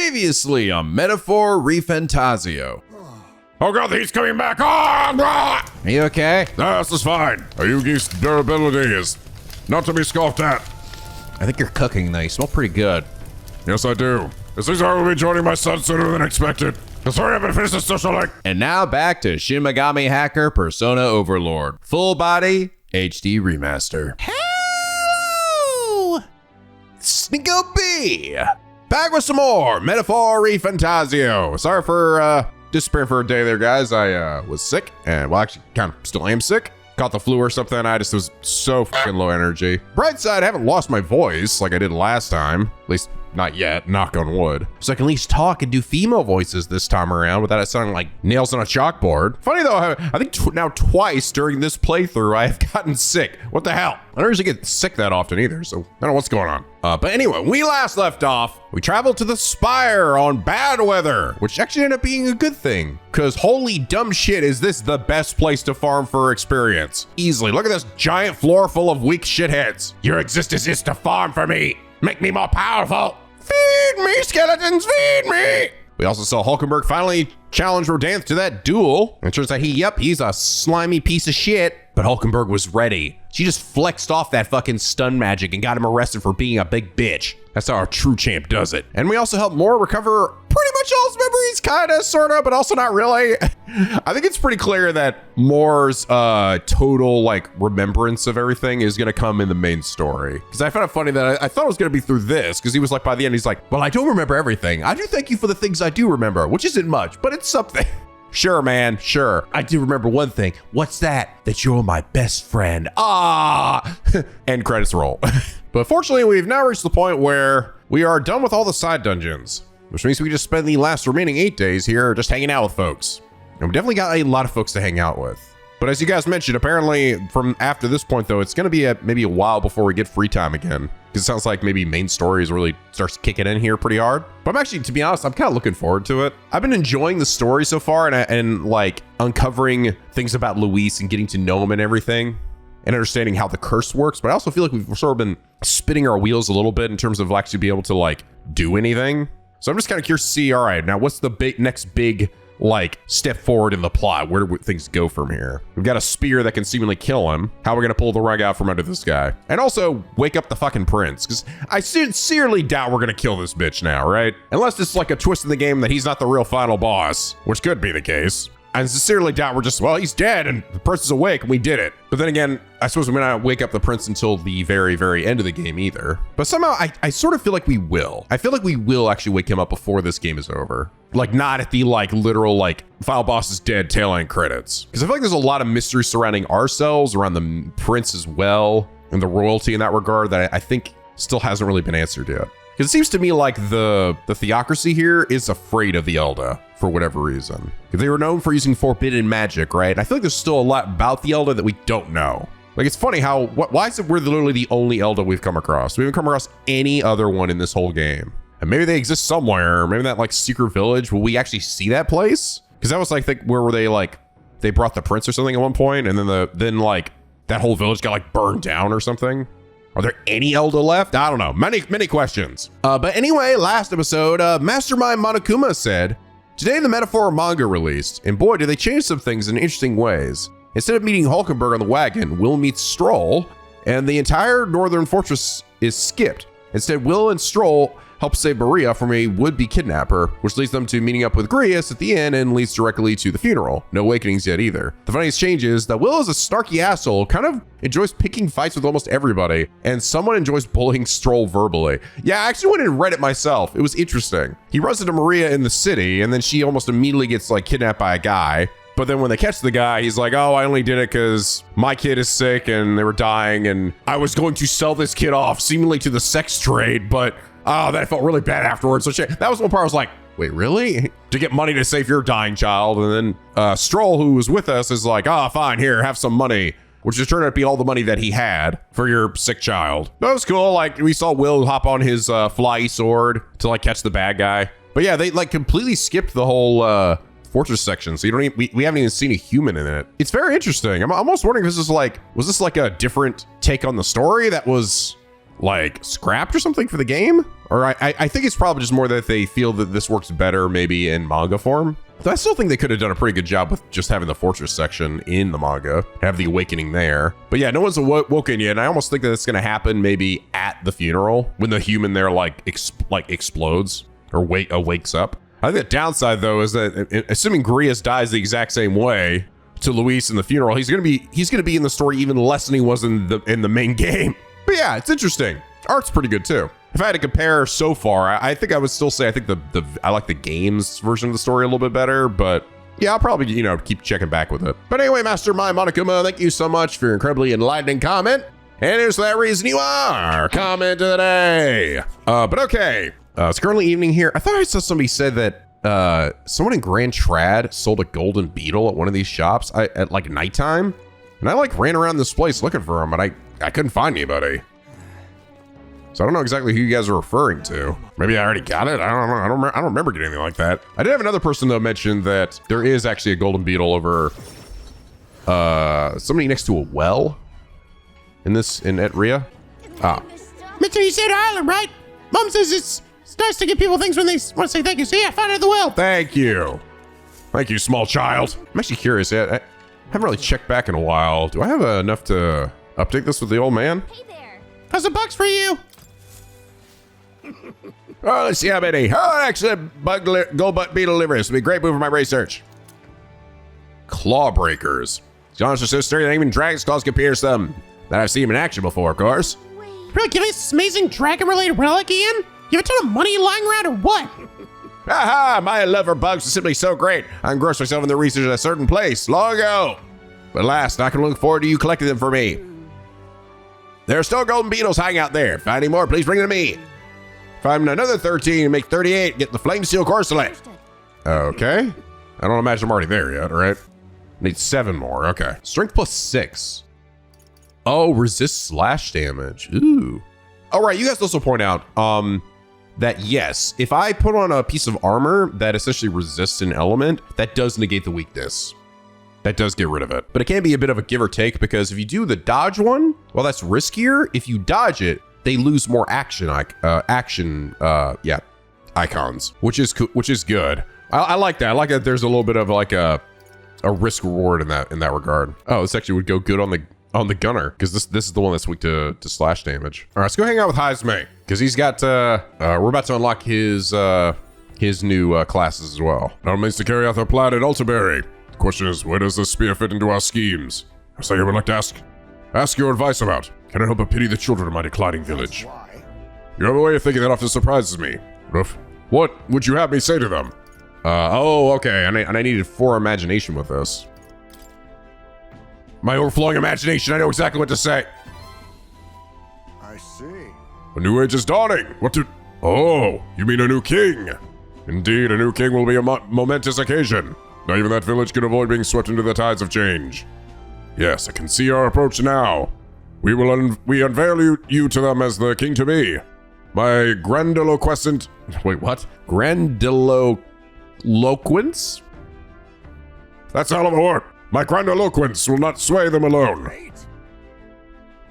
Previously on Metaphor ReFantazio. Oh god, he's coming back! Are you okay? This is fine. Ayugi's durability is not to be scoffed at. I think you're cooking now. You smell pretty good. Yes, I do. It seems I will be joining my son sooner than expected. Sorry, I haven't finished the social link. And now back to Shin Megami Hacker Persona Overlord. Full body HD remaster. Hello! It's NicoB! Back with some more Metaphor ReFantazio. Sorry for disappearing for a day there, guys. I was sick, and well, actually, kind of still am sick. Caught the flu or something. I just was so fucking low energy. Bright side, I haven't lost my voice like I did last time. At least not yet, knock on wood. So I can at least talk and do female voices this time around without it sounding like nails on a chalkboard. Funny though, I think now twice during this playthrough, I have gotten sick. What the hell? I don't usually get sick that often either, so I don't know what's going on. But anyway, when we last left off, we traveled to the Spire on bad weather, which actually ended up being a good thing. Cause holy dumb shit, is this the best place to farm for experience? Easily, look at this giant floor full of weak shitheads. Your existence is to farm for me. Make me more powerful. Feed me, skeletons, feed me. We also saw Hulkenberg finally challenge Rodanth to that duel. And it turns out he's a slimy piece of shit. But Hulkenberg was ready. She just flexed off that fucking stun magic and got him arrested for being a big bitch. That's how our true champ does it. And we also helped Moore recover pretty much all his memories, kinda, sorta, but also not really. I think it's pretty clear that Moore's total like remembrance of everything is gonna come in the main story. Because I found it funny that I thought it was gonna be through this, because he was like, by the end, he's like, well, I don't remember everything. I do thank you for the things I do remember, which isn't much, but it's something. Sure, man, sure. I do remember one thing. What's that? That you're my best friend. Ah! End credits roll. But fortunately, we've now reached the point where we are done with all the side dungeons, which means we just spend the last remaining 8 days here just hanging out with folks. And we definitely got a lot of folks to hang out with. But as you guys mentioned, apparently from after this point though, it's gonna be maybe a while before we get free time again. Because it sounds like maybe main stories really starts kicking in here pretty hard. But I'm actually, to be honest, I'm kind of looking forward to it. I've been enjoying the story so far and like uncovering things about Luis and getting to know him and everything and understanding how the curse works. But I also feel like we've sort of been spinning our wheels a little bit in terms of actually be able to like do anything. So I'm just kind of curious to see, all right, now what's the next big like step forward in the plot? Where do things go from here? We've got a spear that can seemingly kill him. How are we gonna pull the rug out from under this guy? And also wake up the fucking prince, because I sincerely doubt we're gonna kill this bitch now, right? Unless it's like a twist in the game that he's not the real final boss, which could be the case. I sincerely doubt we're just, well, he's dead and the prince is awake and we did it. But then again, I suppose we may not wake up the prince until the very, very end of the game either. But somehow I sort of feel like we will. I feel like we will actually wake him up before this game is over. Like not at the like literal like final boss is dead tail end credits. Because I feel like there's a lot of mystery surrounding ourselves, around the prince as well, and the royalty in that regard that I think still hasn't really been answered yet. Because it seems to me like the theocracy here is afraid of the Elda for whatever reason. They were known for using forbidden magic, right? I feel like there's still a lot about the Elda that we don't know. Like it's funny how, why is it we're literally the only Elda we've come across? We haven't come across any other one in this whole game. And maybe they exist somewhere, maybe that like secret village. Will we actually see that place? Because that was like where were they like, they brought the prince or something at one point and then like that whole village got like burned down or something. Are there any Elda left? I don't know. Many questions. But anyway, last episode, Mastermind Monokuma said, today the Metaphor manga released, and boy, did they change some things in interesting ways. Instead of meeting Hulkenberg on the wagon, Will meets Stroll, and the entire northern fortress is skipped. Instead, Will and Stroll help save Maria from a would-be kidnapper, which leads them to meeting up with Grius at the inn and leads directly to the funeral. No awakenings yet either. The funniest change is that Will is a snarky asshole, kind of enjoys picking fights with almost everybody, and someone enjoys bullying Stroll verbally. Yeah, I actually went and read it myself. It was interesting. He runs into Maria in the city, and then she almost immediately gets like kidnapped by a guy. But then when they catch the guy, he's like, oh, I only did it because my kid is sick and they were dying, and I was going to sell this kid off seemingly to the sex trade, but oh, that felt really bad afterwards. So that was one part I was like, wait, really? To get money to save your dying child. And then Stroll, who was with us, is like, oh, fine, here, have some money. Which just turned out to be all the money that he had for your sick child. That was cool. Like, we saw Will hop on his fly sword to like catch the bad guy. But yeah, they like completely skipped the whole fortress section. So you don't even, we haven't even seen a human in it. It's very interesting. I'm almost wondering if this is like, was this like a different take on the story that was like scrapped or something for the game. Or I think it's probably just more that they feel that this works better maybe in manga form. So I still think they could have done a pretty good job with just having the fortress section in the manga, have the awakening there. But yeah, no one's awoken yet. And I almost think that it's going to happen maybe at the funeral when the human there like explodes or wakes up. I think the downside though is that assuming Grius dies the exact same way to Luis in the funeral, he's gonna be in the story even less than he was in the main game. But yeah, it's interesting. Art's pretty good too. If I had to compare so far, I think I would still say I think I like the game's version of the story a little bit better, but yeah, I'll probably, keep checking back with it. But anyway, Mastermind NicoB, thank you so much for your incredibly enlightening comment. And here's that reason you are comment of the day. But okay, it's currently evening here. I thought I saw somebody said that someone in Grand Trad sold a golden beetle at one of these shops at like nighttime. And I like ran around this place looking for him, but I couldn't find anybody. So I don't know exactly who you guys are referring to. Maybe I already got it. I don't know. I don't remember getting anything like that. I did have another person though mention that there is actually a golden beetle over somebody next to a well at Ria. Mitchell, you said Ireland, right? Mom says it's nice to give people things when they want to say thank you. So yeah, I found it at the well. Thank you. Thank you, small child. I'm actually curious. I haven't really checked back in a while. Do I have enough to update this with the old man? Hey there. How's a bucks for you? Oh, let's see how many. Oh, excellent. Gold beetle liver. This will be a great move for my research. Claw breakers. John's sister, and even dragon's claws can pierce them. That I've seen him in action before, of course. Really giving us this amazing dragon-related relic, Ian? You have a ton of money lying around or what? Haha, my love for bugs is simply so great. I engrossed myself in the research at a certain place long ago. But alas, I can look forward to you collecting them for me. There are still golden beetles hanging out there. If you find any more, please bring them to me. Find another 13 and make 38, get the flame steel corselet. Okay. I don't imagine I'm already there yet, all right? Need 7 more, okay. Strength plus 6. Oh, resist slash damage. Ooh. All right, you guys also point out that yes, if I put on a piece of armor that essentially resists an element, that does negate the weakness. That does get rid of it. But it can be a bit of a give or take because if you do the dodge one, well, that's riskier. If you dodge it, they lose more icons, which is good. I like that. I like that. There's a little bit of like a risk reward in that regard. Oh, this actually would go good on the gunner because this is the one that's weak to slash damage. All right, let's go hang out with Heismay because he's got we're about to unlock his new classes as well. Our means to carry out our plan at Altaberry. The question is, where does this spear fit into our schemes? So I would like to ask your advice about. Can I help but pity the children of my declining village? You have a way of thinking that often surprises me. Ruff. What would you have me say to them? Oh, okay. And I needed 4 imagination with this. My overflowing imagination, I know exactly what to say. I see. A new age is dawning. Oh, you mean a new king? Indeed, a new king will be a momentous occasion. Not even that village can avoid being swept into the tides of change. Yes, I can see our approach now. We unveil you to them as the king to be. My grandiloquent... Wait, what? Grandiloquence? That's a hell of a word. My grandiloquence will not sway them alone. Great.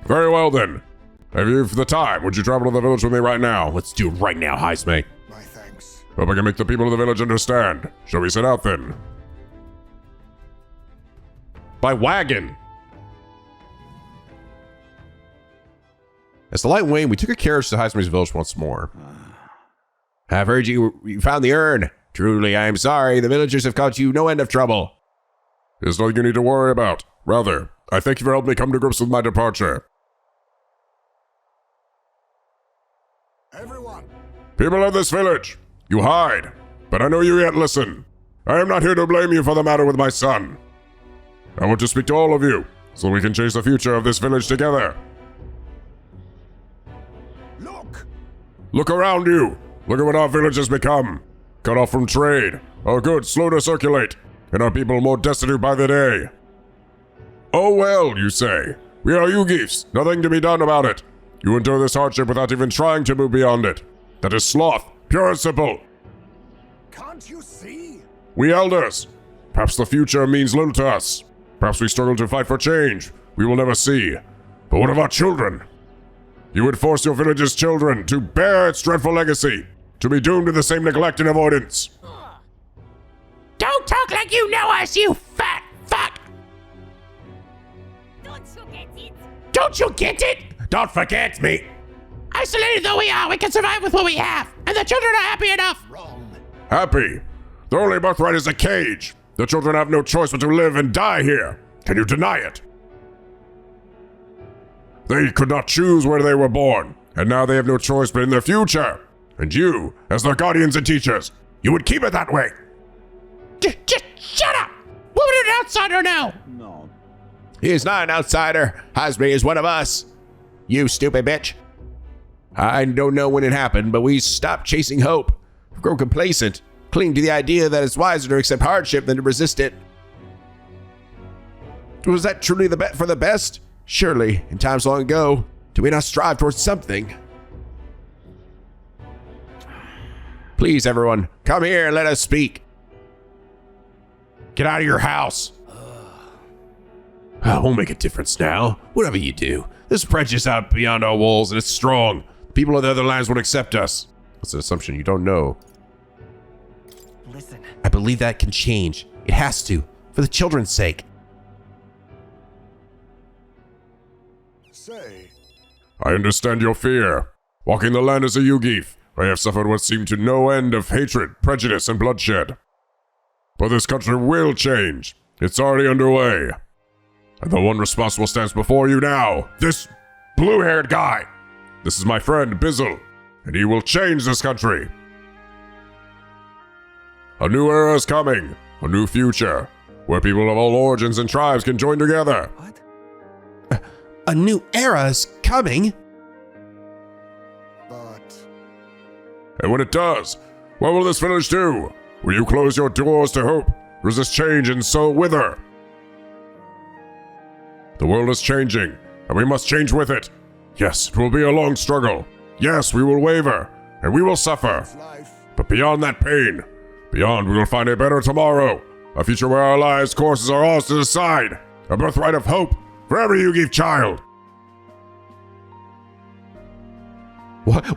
Very well then. Have you the time? Would you travel to the village with me right now? Let's do it right now, Heismay. My thanks. Hope I can make the people of the village understand. Shall we set out then? By wagon. As the light waned, we took a carriage to Heismay's village once more. I've heard you found the urn. Truly, I am sorry. The villagers have caused you no end of trouble. There's nothing you need to worry about. Rather, I thank you for helping me come to grips with my departure. Everyone. People of this village, you hide, but I know you yet listen. I am not here to blame you for the matter with my son. I want to speak to all of you, so we can change the future of this village together. Look around you. Look at what our village has become. Cut off from trade, our goods slow to circulate, and our people more destitute by the day. Oh well, you say. We are Yugifs, nothing to be done about it. You endure this hardship without even trying to move beyond it. That is sloth, pure and simple. Can't you see? We elders. Perhaps the future means little to us. Perhaps we struggle to fight for change. We will never see. But what of our children? you would force your village's children to bear its dreadful legacy, to be doomed to the same neglect and avoidance. Don't talk like you know us, you fat fuck! Don't you get it? Don't forget me. Isolated though we are, we can survive with what we have, and the children are happy enough. Happy? Their only birthright is a cage. The children have no choice but to live and die here. Can you deny it? They could not choose where they were born, and now they have no choice but in their future. And you, as their guardians and teachers, you would keep it that way. Just shut up! What would an outsider know? He is not an outsider. Heismay is one of us. You stupid bitch. I don't know when it happened, but we stopped chasing hope. We've grown complacent, cling to the idea that it's wiser to accept hardship than to resist it. Was that truly the bet for the best? Surely, in times long ago, do we not strive towards something? Please, everyone, come here and let us speak. Get out of your house. Won't make a difference now. Whatever you do, there's prejudice out beyond our walls, and it's strong. The people of the other lands won't accept us. That's an assumption you don't know. Listen. I believe that can change. It has to, for the children's sake. Say, I understand your fear. Walking the land as a Yugif, I have suffered what seemed to no end of hatred, prejudice, and bloodshed. But this country will change. It's already underway. And the one responsible stands before you now. This blue-haired guy. This is my friend, Bizzle, and he will change this country. A new era is coming. A new future, where people of all origins and tribes can join together. What? A new era is coming? but And when it does, what will this village do? Will you close your doors to hope, resist change, and so wither? The world is changing, and we must change with it. Yes, it will be a long struggle. Yes, we will waver, and we will suffer. it's life. But beyond that pain, beyond we will find a better tomorrow. A future where our lives' courses are ours to decide. A birthright of hope for every Yugi child.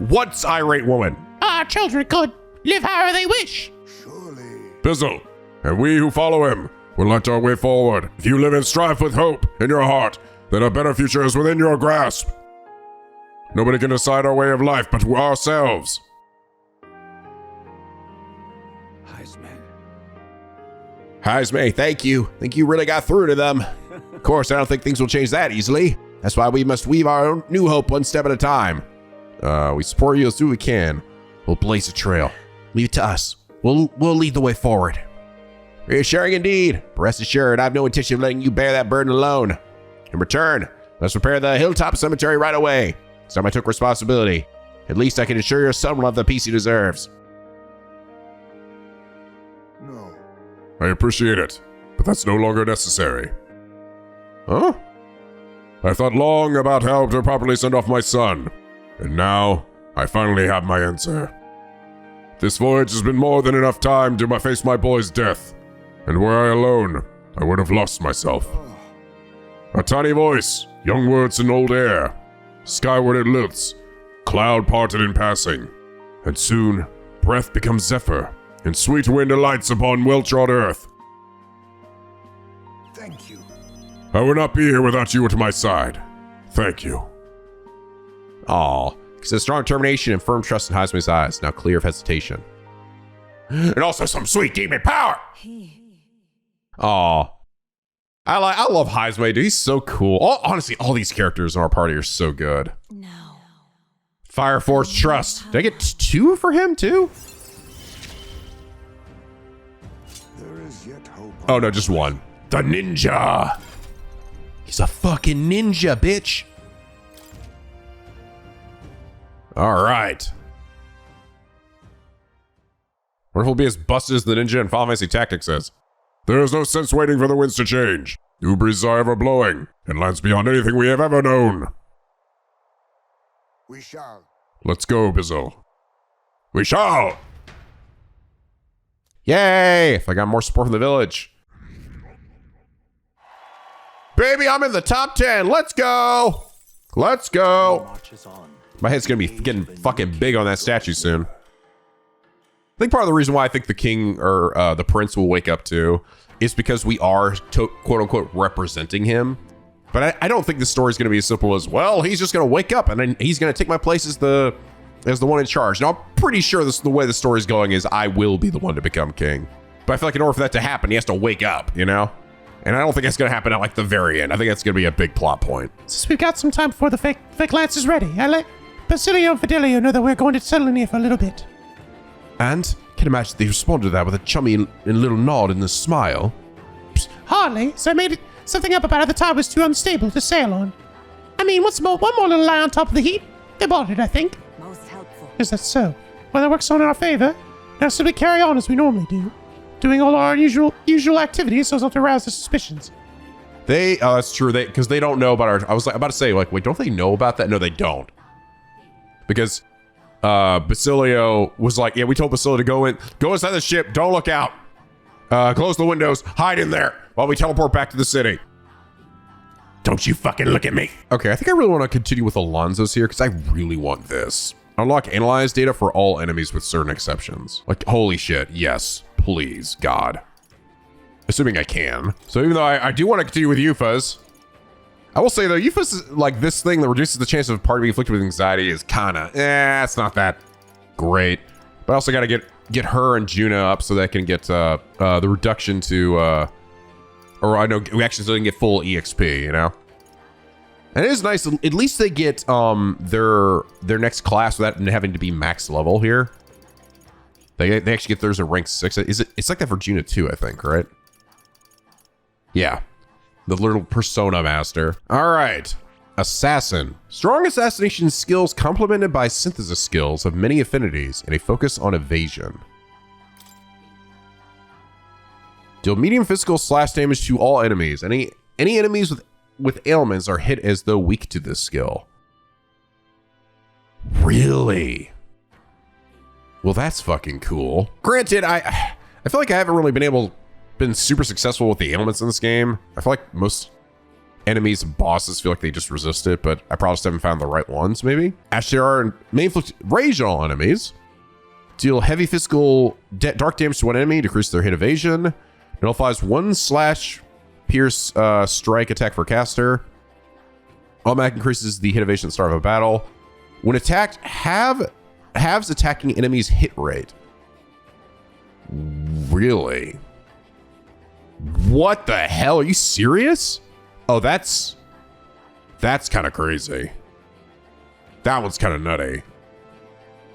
What's irate woman? Our children could live however they wish. Surely. Bizzle, and we who follow him will light our way forward. If you live in strife with hope in your heart, then a better future is within your grasp. Nobody can decide our way of life but ourselves. Heismay. Heismay, thank you. Think you really got through to them. Of course, I don't think things will change that easily. That's why we must weave our own new hope one step at a time. We support you. Let's do what we can. We'll blaze a trail. Leave it to us. We'll lead the way forward. Reassuring indeed. But rest assured, I have no intention of letting you bear that burden alone. In return, let's prepare the hilltop cemetery right away. It's time I took responsibility. At least I can ensure your son will have the peace he deserves. No. I appreciate it, but that's no longer necessary. Huh? I thought long about how to properly send off my son, and now I finally have my answer. This voyage has been more than enough time to face my boy's death, and were I alone, I would have lost myself. A tiny voice, young words in old air. Skyward it lifts, cloud parted in passing, and soon breath becomes zephyr, and sweet wind alights upon well-trod earth. Thank you. I would not be here without you at my side. Thank you. Aw, because of strong determination and firm trust in Heismay's eyes, now clear of hesitation. And also some sweet demon power! Aw. I love Heismay, dude. He's so cool. Honestly, all these characters in our party are so good. No. Fire Force Trust. Did I get 2 for him, too? There is yet hope. Oh, no, just 1. The ninja. He's a fucking ninja, bitch. All right. What if we'll be as busted as the ninja in Final Fantasy Tactics is? There is no sense waiting for the winds to change. New breezes are ever blowing, and lands beyond anything we have ever known. We shall. Let's go, Bizzle. We shall! Yay! If I got more support from the village. Baby, I'm in the top 10. Let's go! Let's go. Marches on. My head's gonna be getting fucking big on that statue soon. I think part of the reason why I think the king or the prince will wake up too is because we are quote unquote representing him. But I don't think the story's gonna be as simple as, well, he's just gonna wake up and then he's gonna take my place as the one in charge. Now, I'm pretty sure the way the story's going is I will be the one to become king. But I feel like in order for that to happen, he has to wake up, you know? And I don't think that's gonna happen at like the very end. I think that's gonna be a big plot point. Since we've got some time before the fake lance is ready, I let Basilio and Fidelio know that we're going to settle in here for a little bit. And can imagine they responded to that with a chummy and little nod and a smile. Hardly, so I made something up about how the tide was too unstable to sail on. I mean, one more little lie on top of the heap. They bought it, I think. Most helpful. Is that so? Well, that works on in our favor. Now simply carry on as we normally do, doing all our usual activities so as not to arouse their suspicions. That's true. Because they don't know about I was about to say, like, wait, don't they know about that? No, they don't. Because Basilio was like, yeah, we told Basilio to go inside the ship, don't look out. Close the windows, hide in there while we teleport back to the city. Don't you fucking look at me. Okay, I think I really want to continue with Alonso's here because I really want this. Unlock analyze data for all enemies with certain exceptions. Like, holy shit, yes, please, God. Assuming I can. So even though I do want to continue with Euphas, I will say though, Euphas is like this thing that reduces the chance of a party being afflicted with anxiety is kinda, it's not that great. But I also gotta get her and Juna up so that I can get the reduction to, or I know we actually still can get full EXP, you know? And it is nice, at least they get their next class without having to be max level here. They actually get theirs at rank 6. It's like that for Juna too, I think, right? Yeah. The little persona master. All right. Assassin. Strong assassination skills complemented by synthesis skills of many affinities and a focus on evasion. Deal medium physical slash damage to all enemies. Any enemies with ailments are hit as though weak to this skill. Really? Well, that's fucking cool. Granted, I feel like I haven't really been super successful with the ailments in this game. I feel like most enemies and bosses feel like they just resist it, but I probably just haven't found the right ones, maybe. Ashtar may inflict rage on all enemies. Deal heavy physical dark damage to one enemy, decrease their hit evasion. Nullifies 1/ pierce strike attack for caster. Automatic increases the hit evasion at the start of a battle. When attacked, halves attacking enemies' hit rate. Really? What the hell? Are you serious? Oh, that's kind of crazy. That one's kind of nutty.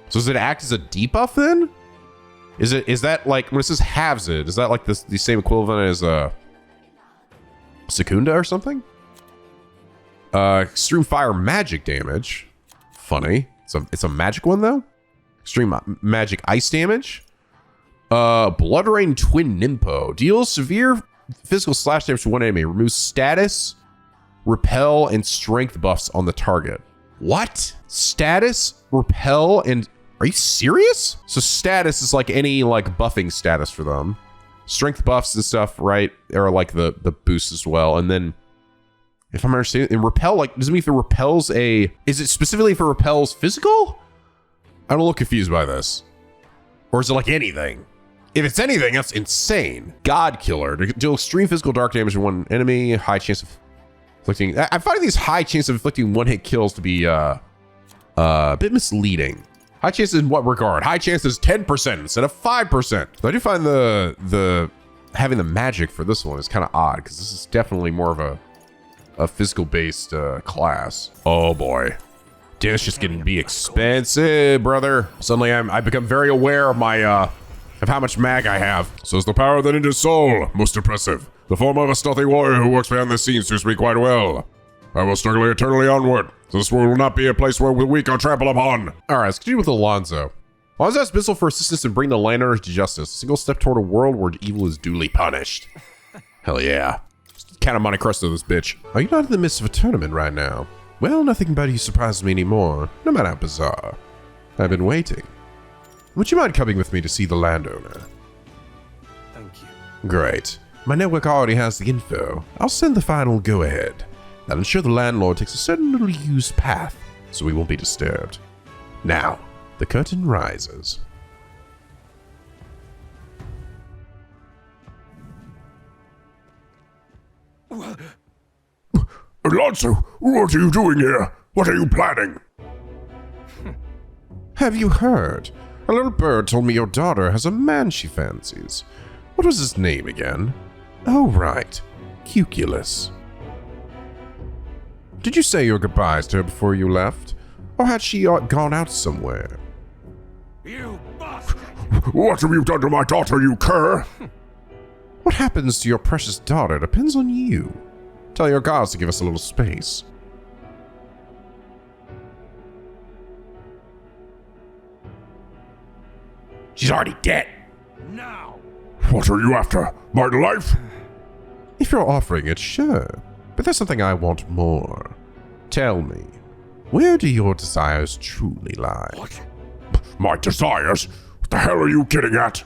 So does it act as a debuff then? Is that like when it says halves it? Is that like the same equivalent as Secunda or something? Extreme fire magic damage. Funny. It's a magic one though. Extreme magic ice damage. Blood Rain Twin Nimpo. Deals severe physical slash damage to one enemy. Removes status, repel, and strength buffs on the target. What? Status, repel, and... Are you serious? So status is like any like buffing status for them. Strength buffs and stuff, right? Are like the boosts as well. And then, if I'm understanding, and repel, like, does it mean if it repels a... Is it specifically for repels physical? I'm a little confused by this. Or is it like anything? If it's anything, that's insane. God Killer. Deal extreme physical dark damage to one enemy. High chance of inflicting... I'm finding these high chance of inflicting one-hit kills to be a bit misleading. High chances in what regard? High chances 10% instead of 5%. So I do find the having the magic for this one is kind of odd because this is definitely more of a physical based class. Oh boy. Damn, it's just getting to be expensive, brother. Suddenly I become very aware of my of how much mag I have. So is the power that in his soul, most impressive. The form of a stealthy warrior who works behind the scenes suits me quite well. I will struggle eternally onward. So this will not be a place where the weak are trampled upon. All right, let's continue with Alonso. Alonso asks Bizzle for assistance and bring the landowners to justice. A single step toward a world where evil is duly punished. Hell yeah. Count of Monte Cristo, this bitch. Are you not in the midst of a tournament right now? Well, nothing about you surprises me anymore, no matter how bizarre. I've been waiting. Would you mind coming with me to see the landowner? Thank you. Great. My network already has the info. I'll send the final go-ahead. I'll ensure the landlord takes a certain little used path so we won't be disturbed. Now, the curtain rises. Alonso, what are you doing here? What are you planning? Have you heard? A little bird told me your daughter has a man she fancies. What was his name again? Oh, right. Cuculus. Did you say your goodbyes to her before you left? Or had she gone out somewhere? You bastard! What have you done to my daughter, you cur? What happens to your precious daughter depends on you. Tell your gods to give us a little space. She's already dead. Now! What are you after? My life? If you're offering it, sure. But there's something I want more. Tell me, where do your desires truly lie? What? My desires? What the hell are you getting at?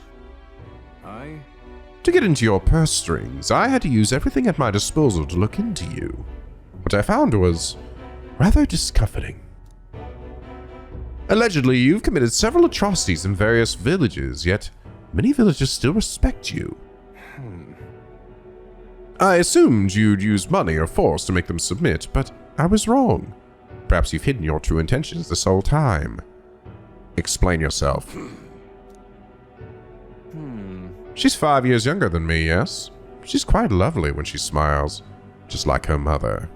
To get into your purse strings, I had to use everything at my disposal to look into you. What I found was rather discomforting. Allegedly, you've committed several atrocities in various villages, yet many villagers still respect you. I assumed you'd use money or force to make them submit, but I was wrong. Perhaps you've hidden your true intentions this whole time. Explain yourself. She's 5 years younger than me, yes? She's quite lovely when she smiles, just like her mother.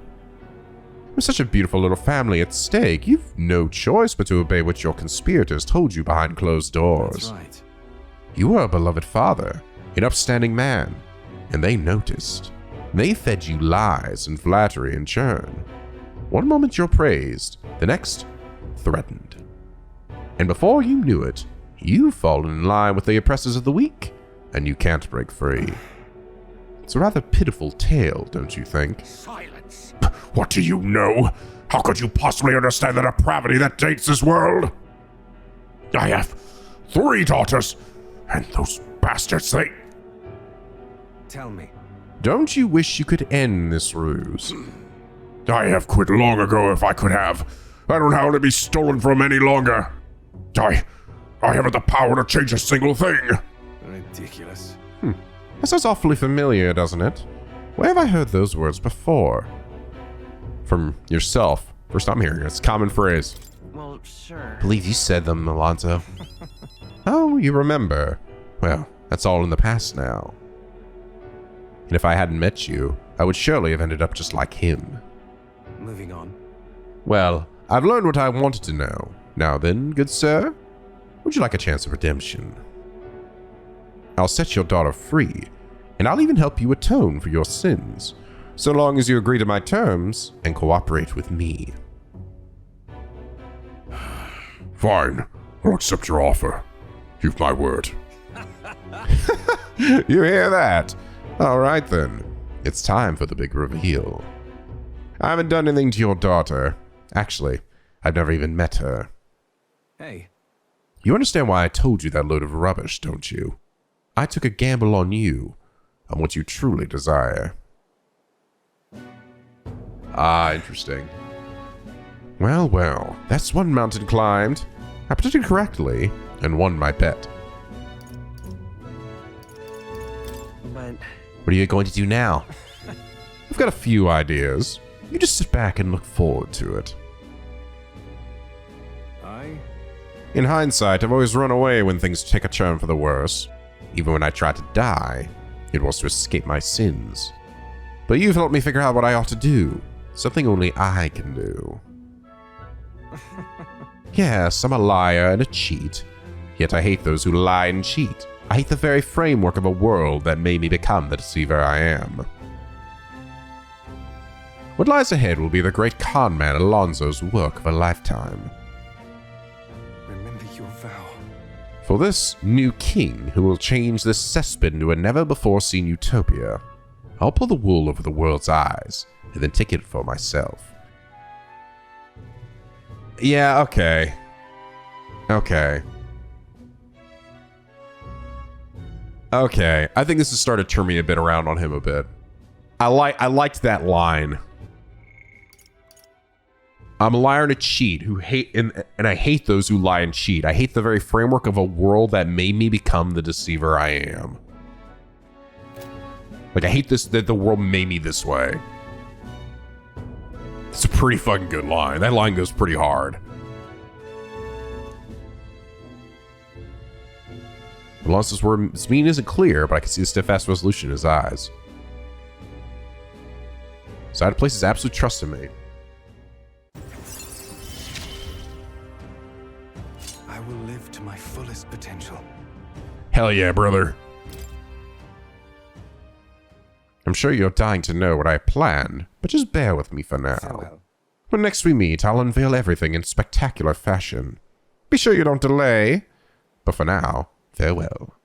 With such a beautiful little family at stake, you've no choice but to obey what your conspirators told you behind closed doors. That's right. You were a beloved father, an upstanding man, and they noticed. They fed you lies and flattery in turn. One moment you're praised, the next, threatened. And before you knew it, you've fallen in line with the oppressors of the weak, and you can't break free. It's a rather pitiful tale, don't you think? Silence! What do you know? How could you possibly understand the depravity that dates this world? I have 3 daughters, and those bastards, they... Tell me. Don't you wish you could end this ruse? I have quit long ago if I could have. I don't have to be stolen from any longer. I haven't the power to change a single thing. Ridiculous. That sounds awfully familiar, doesn't it? Where have I heard those words before? From yourself. First time hearing it. It's a common phrase. Well, sure. Believe you said them, Alonso. Oh, you remember. Well, that's all in the past now. And if I hadn't met you, I would surely have ended up just like him. Moving on. Well, I've learned what I wanted to know. Now then, good sir, would you like a chance of redemption? I'll set your daughter free, and I'll even help you atone for your sins, so long as you agree to my terms and cooperate with me. Fine. I'll accept your offer. You've my word. You hear that? All right then. It's time for the big reveal. I haven't done anything to your daughter. Actually, I've never even met her. Hey. You understand why I told you that load of rubbish, don't you? I took a gamble on you, on what you truly desire. Ah, interesting. Well, well, that's one mountain climbed. I predicted correctly, and won my bet. But... What are you going to do now? I've got a few ideas. You just sit back and look forward to it. In hindsight, I've always run away when things take a turn for the worse. Even when I tried to die, it was to escape my sins. But you've helped me figure out what I ought to do. Something only I can do. Yes, I'm a liar and a cheat. Yet I hate those who lie and cheat. I hate the very framework of a world that made me become the deceiver I am. What lies ahead will be the great conman Alonso's work of a lifetime. Remember your vow. For this new king who will change this cesspit into a never-before-seen utopia, I'll pull the wool over the world's eyes and then take it for myself. Yeah, okay. Okay. Okay, I think this has started turning me a bit around on him a bit. I liked that line. I'm a liar and a cheat who hate, and I hate those who lie and cheat. I hate the very framework of a world that made me become the deceiver I am. Like, I hate this, that the world made me this way. It's a pretty fucking good line. That line goes pretty hard. Unless this word, this meaning isn't clear, but I can see the steadfast resolution in his eyes. Side places absolute trust in me. I will live to my fullest potential. Hell yeah, brother. I'm sure you're dying to know what I planned, but just bear with me for now. Farewell. When next we meet, I'll unveil everything in spectacular fashion. Be sure you don't delay. But for now, farewell.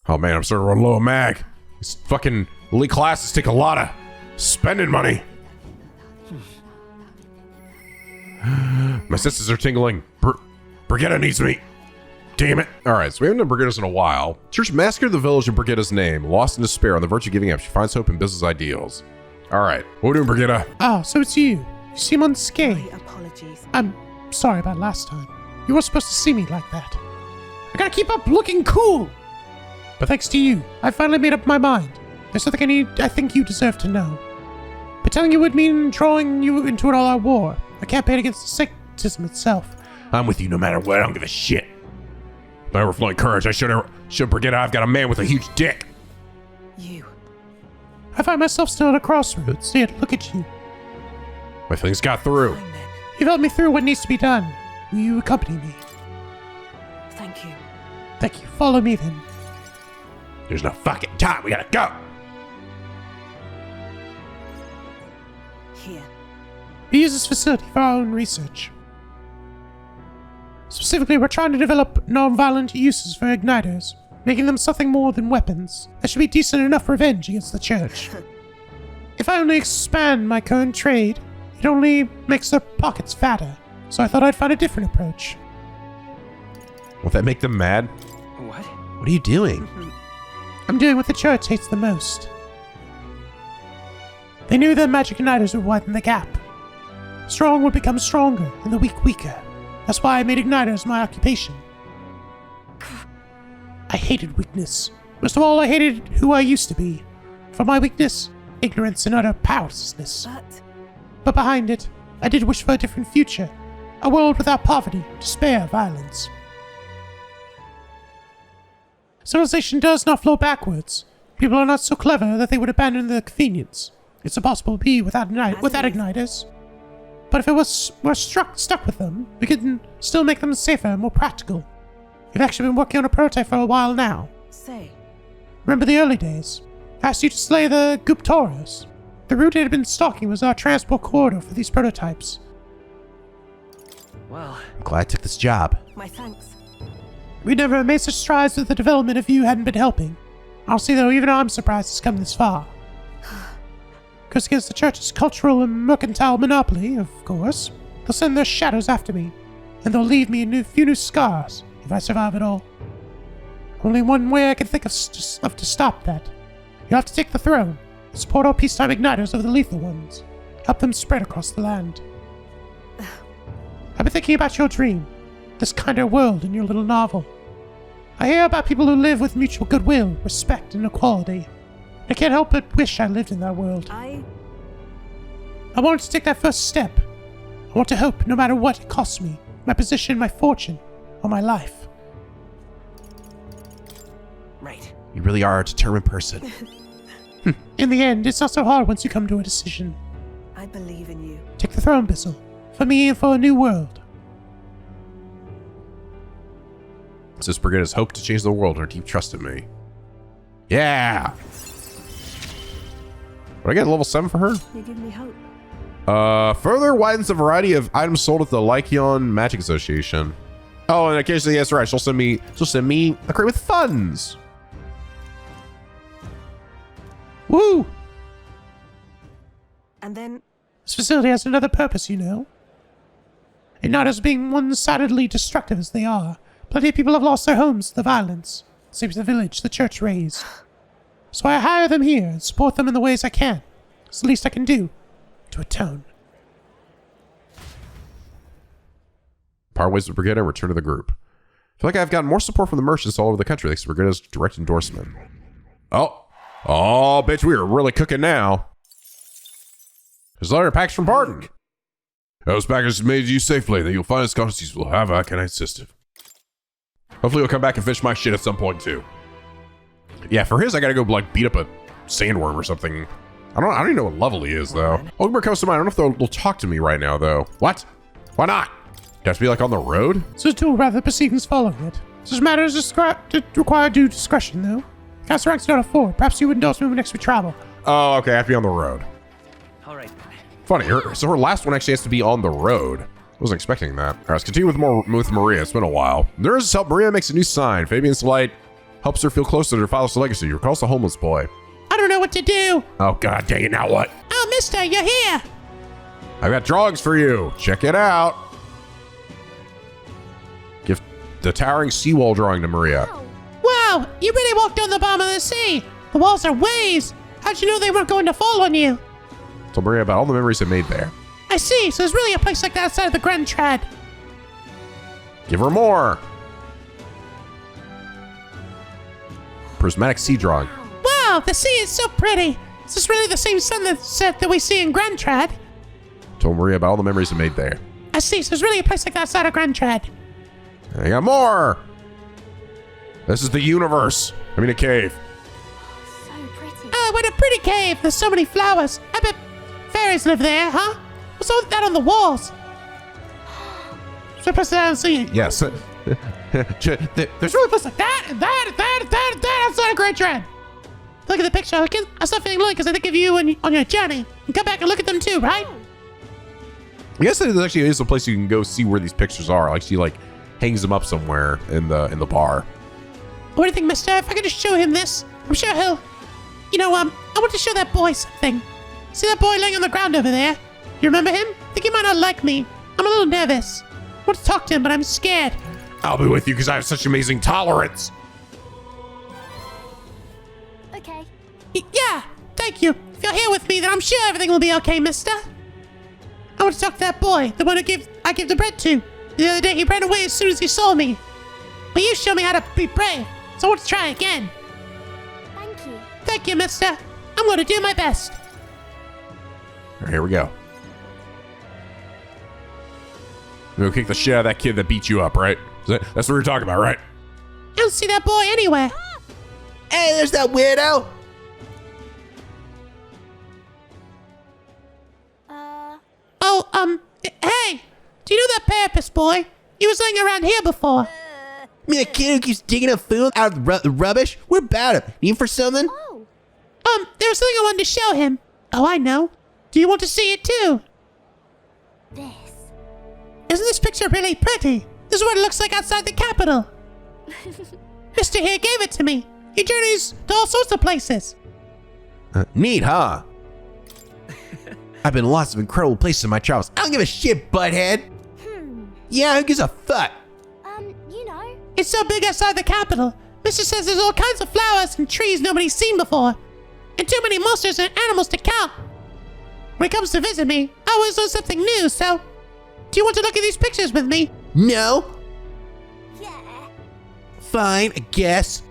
Oh man, I'm starting to run low on mag. These fucking elite classes take a lot of spending money. My senses are tingling. Brigitta needs me. Damn it. Alright, so we haven't done Brigitta's in a while. Church massacred the village in Brigitta's name. Lost in despair, on the verge of giving up, she finds hope in Bizzle's ideals. Alright, what are we doing, Brigitta? Oh, so it's you. You seem unscathed. My apologies. I'm sorry about last time. You weren't supposed to see me like that. I gotta keep up looking cool. But thanks to you, I finally made up my mind. There's something I think you deserve to know. But telling you would mean drawing you into an all-out war. A campaign against the sectism itself. I'm with you no matter what, I don't give a shit. If I were flying courage, I should Brigitta I've got a man with a huge dick. You. I find myself still at a crossroads, yet look at you. My feelings got through. Fine then. You've helped me through what needs to be done. Will you accompany me? Thank you. Thank you. Follow me then. There's no fucking time, we gotta go. Here. We use this facility for our own research. Specifically, we're trying to develop non-violent uses for igniters, making them something more than weapons that should be decent enough revenge against the church. If I only expand my current trade, it only makes their pockets fatter, so I thought I'd find a different approach. Won't that make them mad? What? What are you doing? I'm doing what the church hates the most. They knew that magic igniters would widen the gap. Strong would become stronger, and the weak weaker. That's why I made igniters my occupation. I hated weakness. Most of all, I hated who I used to be. For my weakness, ignorance and utter powerlessness. But behind it, I did wish for a different future. A world without poverty, despair, violence. Civilization does not flow backwards. People are not so clever that they would abandon their convenience. It's impossible to be without igniters. But if we're stuck with them, we can still make them safer and more practical. We've actually been working on a prototype for a while now. Say. Remember the early days? I asked you to slay the Guptoras. The route it had been stalking was our transport corridor for these prototypes. Well, I'm glad I took this job. My thanks. We never made such strides with the development if you hadn't been helping. Honestly though, even I'm surprised it's come this far. Because against the church's cultural and mercantile monopoly, of course, they'll send their shadows after me, and they'll leave me a few new scars, if I survive it all. Only one way I can think of to stop that. You'll have to take the throne, and support our peacetime igniters over the lethal ones. Help them spread across the land. I've been thinking about your dream, this kinder world in your little novel. I hear about people who live with mutual goodwill, respect, and equality. I can't help but wish I lived in that world. I wanted to take that first step. I want to hope, no matter what it costs me, my position, my fortune, or my life. Right. You really are a determined person. In the end, it's not so hard once you come to a decision. I believe in you. Take the throne, Bizzle. For me and for a new world. Says Brigitta's hope to change the world, her deep trust in me. Yeah! Would I get level 7 for her? You give me hope. Further widens the variety of items sold at the Lycion Magic Association. Oh, and occasionally, yes, right, she'll send me a crate with funds. Woo! And then This facility has another purpose, you know. And not as being one-sidedly destructive as they are. Plenty of people have lost their homes to the violence. Same as the village the church raised. So I hire them here and support them in the ways I can. It's the least I can do to atone. Part ways with Brigida and return to the group. I feel like I've gotten more support from the merchants all over the country thanks to Brigida's direct endorsement. Oh, bitch, we are really cooking now. There's a letter package from Barton. Those packages made you safely. That you'll find his conscience will have. I can insist. Hopefully, he'll come back and finish my shit at some point too. Yeah, for his, I gotta go like beat up a sandworm or something. I don't even know what level he is though. Hulkenberg comes to mind. I don't know if they'll talk to me right now though. What? Why not? You have to be like on the road? So to rather proceedings following it. Such matters require due discretion, though. Cast ranks not a 4. Perhaps you would endorse me next we travel. Oh, okay. I have to be on the road. All right. Funny. So her last one actually has to be on the road. I wasn't expecting that. All right, let's continue with Maria. It's been a while. There is help. Maria makes a new sign. Fabian's light helps her feel closer to her father's legacy. Recalls the homeless boy. I don't know what to do. Oh, God dang it. Now what? Oh, mister, you're here. I've got drawings for you. Check it out. Give the towering seawall drawing to Maria. Wow, you really walked on the bottom of the sea. The walls are waves. How'd you know they weren't going to fall on you? Told Maria about all the memories it made there. I see, so there's really a place like that outside of the Grand Trad. Give her more. Prismatic sea drawing. Wow, the sea is so pretty. Is this really the same sunset that we see in Grand Trad? Told Maria about all the memories it made there. I see, so there's really a place like that outside of Grand Trad. I got more. This is the universe. I mean a cave. So pretty. Oh, what a pretty cave. There's so many flowers. I bet fairies live there, huh? What's all that on the walls? Should I press that and see? Yes. There's really a place like that and that and that and that and that outside of Grand Trad. Look at the picture. I start feeling lonely because I think of you on your journey. And come back and look at them too, right? I guess there actually is a place you can go see where these pictures are. Like she like hangs them up somewhere in the bar. What do you think, mister? If I could just show him this, I'm sure he'll... You know, I want to show that boy something. See that boy laying on the ground over there? You remember him? I think he might not like me. I'm a little nervous. I want to talk to him, but I'm scared. I'll be with you because I have such amazing tolerance. Okay. Yeah, thank you. If you're here with me, then I'm sure everything will be okay, mister. I want to talk to that boy, the one I give the bread to. The other day, he ran away as soon as he saw me. But you showed me how to be brave, so I want to try again. Thank you. Thank you, mister. I'm going to do my best. All right, here we go. We'll kick the shit out of that kid that beat you up, right? That's what we were talking about, right? I don't see that boy anywhere. Hey, there's that weirdo! Oh, hey, do you know that therapist boy? He was laying around here before. Me, a kid who keeps digging up food out of the rubbish? What about him? Need him for something? Oh, There was something I wanted to show him. Oh, I know. Do you want to see it too? this. Isn't this picture really pretty? This is what it looks like outside the Capitol. Mr. here gave it to me. He journeys to all sorts of places. Neat, huh? I've been to lots of incredible places in my travels. I don't give a shit, butthead. Yeah, who gives a fuck? You know. It's so big outside the Capitol. Mr. says there's all kinds of flowers and trees nobody's seen before. And too many monsters and animals to count. When he comes to visit me, I always learn something new, so... Do you want to look at these pictures with me? No? Yeah. Fine, I guess.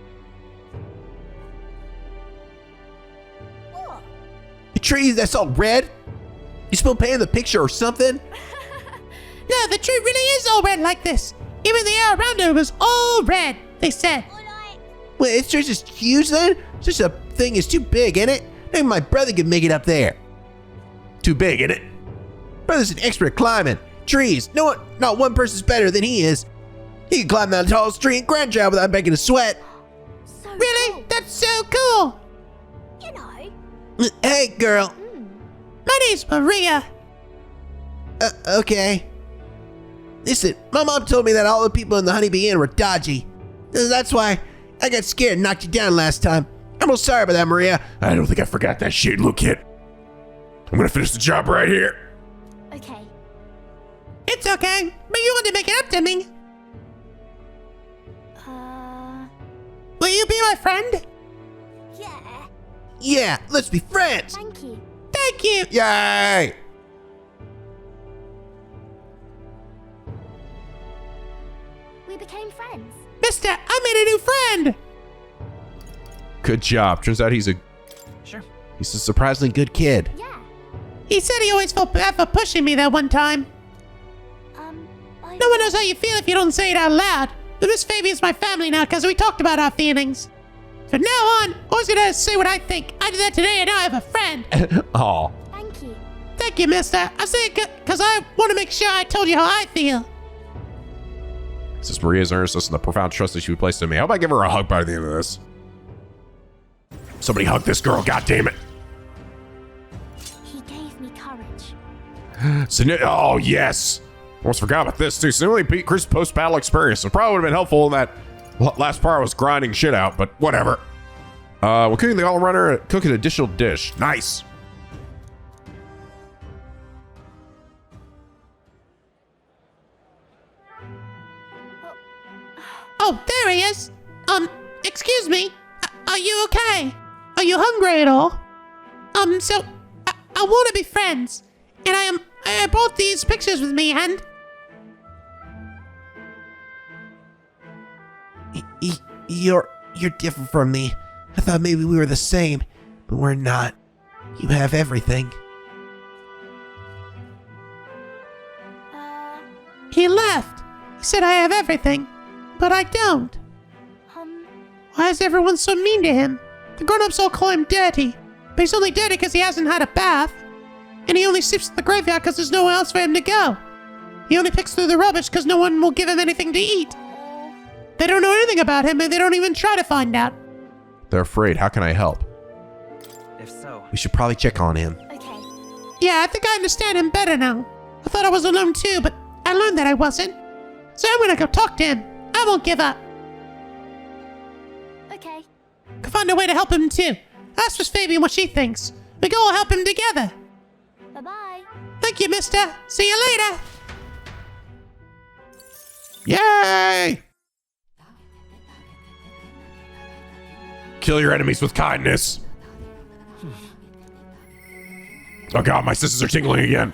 What? The tree that's all red? You still painting the picture or something? No, the tree really is all red like this. Even the air around it was all red, they said. Alright. Wait, it's just huge then? Such a thing is too big, ain't it? Even my brother could make it up there. Too big, ain't it? Brother's an expert at climbing. Trees. Not one person's better than he is. He can climb down the tallest tree in Grand Trad without breaking a sweat. So Really? cool. That's so cool. You know. Hey, girl. My name's Maria. Okay. Listen, my mom told me that all the people in the Honeybee Inn were dodgy. That's why I got scared and knocked you down last time. I'm real sorry about that, Maria. I don't think I forgot that shit. Look, kid. I'm gonna finish the job right here. Okay. It's okay, but you want to make it up to me. Will you be my friend? Yeah. Yeah, let's be friends. Thank you. Thank you. Yay! We became friends. Mister, I made a new friend. Good job. Turns out he's a surprisingly good kid. Yeah. He said he always felt bad for pushing me that one time. No one knows how you feel if you don't say it out loud. But Miss Fabian's my family now because we talked about our feelings. From now on, always gonna say what I think. I did that today and now I have a friend. Aw. Thank you. Thank you, mister. I'm saying because I want to make sure I told you how I feel. Since Maria's earnestness and the profound trust that she would place in me, I hope I give her a hug by the end of this. Somebody hug this girl, goddammit. He gave me courage. Oh, yes. Almost forgot about this, too. Significantly beat Chris' post-battle experience. It probably would have been helpful in that last part I was grinding shit out, but whatever. We're cooking the all-runner, cook an additional dish. Nice. Oh, there he is. Excuse me. Are you okay? Are you hungry at all? So I want to be friends, and I brought these pictures with me, and You're different from me. I thought maybe we were the same, but we're not. You have everything. he left. He said I have everything, but I don't. Why is everyone so mean to him? The grown-ups all call him dirty, but he's only dirty because he hasn't had a bath, and he only sleeps at the graveyard because there's nowhere else for him to go. He only picks through the rubbish because no one will give him anything to eat. They don't know anything about him, and they don't even try to find out. They're afraid. How can I help? If so, We should probably check on him. Okay. Yeah, I think I understand him better now. I thought I was alone too, but I learned that I wasn't. So I'm gonna go talk to him. I won't give up. Okay. Could find a way to help him too. Ask Miss Fabian what she thinks. We can all help him together. Bye-bye. Thank you, mister. See you later. Yay! Kill your enemies with kindness. Oh god, my sisters are tingling again.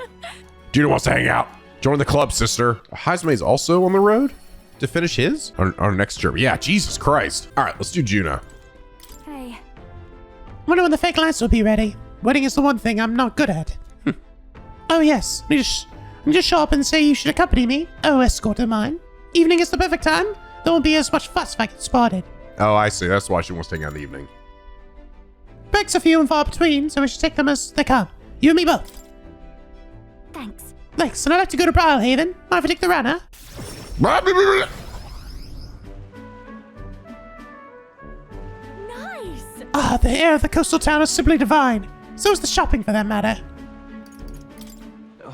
Gina wants to hang out. Join the club, sister. Heismay's also on the road to finish his? On our next trip. Yeah, Jesus Christ. All right, let's do Juna. Hey. Wonder when the fake lights will be ready. Wedding is the one thing I'm not good at. Oh yes, let me just show up and say you should accompany me. Oh, escort of mine. Evening is the perfect time. There won't be as much fuss if I get spotted. Oh, I see. That's why she wants to hang out in the evening. Breaks are few and far between, so we should take them as they come. You and me both. Thanks. Thanks, and I'd like to go to Brylehaven. Mind if I take the runner? Nice. Ah, the air of the coastal town is simply divine. So is the shopping, for that matter.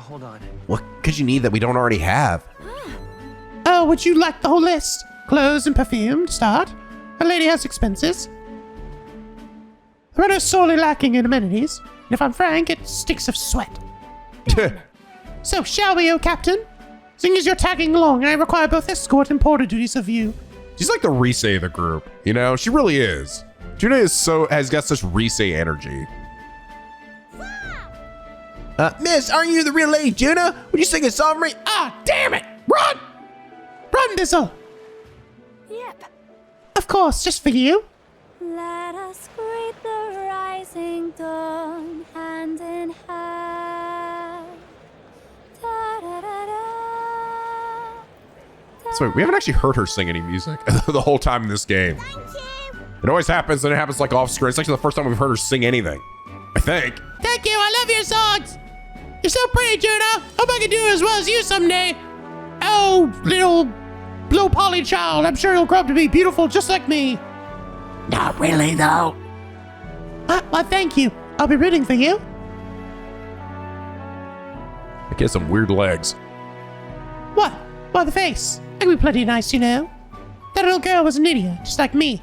hold on. What could you need that we don't already have? Oh, would you like the whole list? Clothes and perfume, to start. A lady has expenses. The runner is sorely lacking in amenities, and if I'm frank, it stinks of sweat. So, shall we, oh Captain? Seeing as you're tagging along, I require both escort and porter duties of you. She's like the Rise of the group, you know? She really is. Juna has got such Rise energy. Miss, aren't you the real Lady Juna? Would you sing a song for me? Ah, damn it! Run! Run, Bizzle! Yep. Of course, just for you. Let us greet the rising dawn hand in hand. Da, da, da, da. So we haven't actually heard her sing any music the whole time in this game. Thank you. It always happens, and it happens like off screen. It's actually the first time we've heard her sing anything. I think. Thank you, I love your songs! You're so pretty, Juna! Hope I can do as well as you someday! Oh, little Polly child, I'm sure you'll grow up to be beautiful just like me. Not really, though. Well, thank you. I'll be rooting for you. I get some weird legs. What? Why the face? I can be plenty nice, you know. That little girl was an idiot, just like me.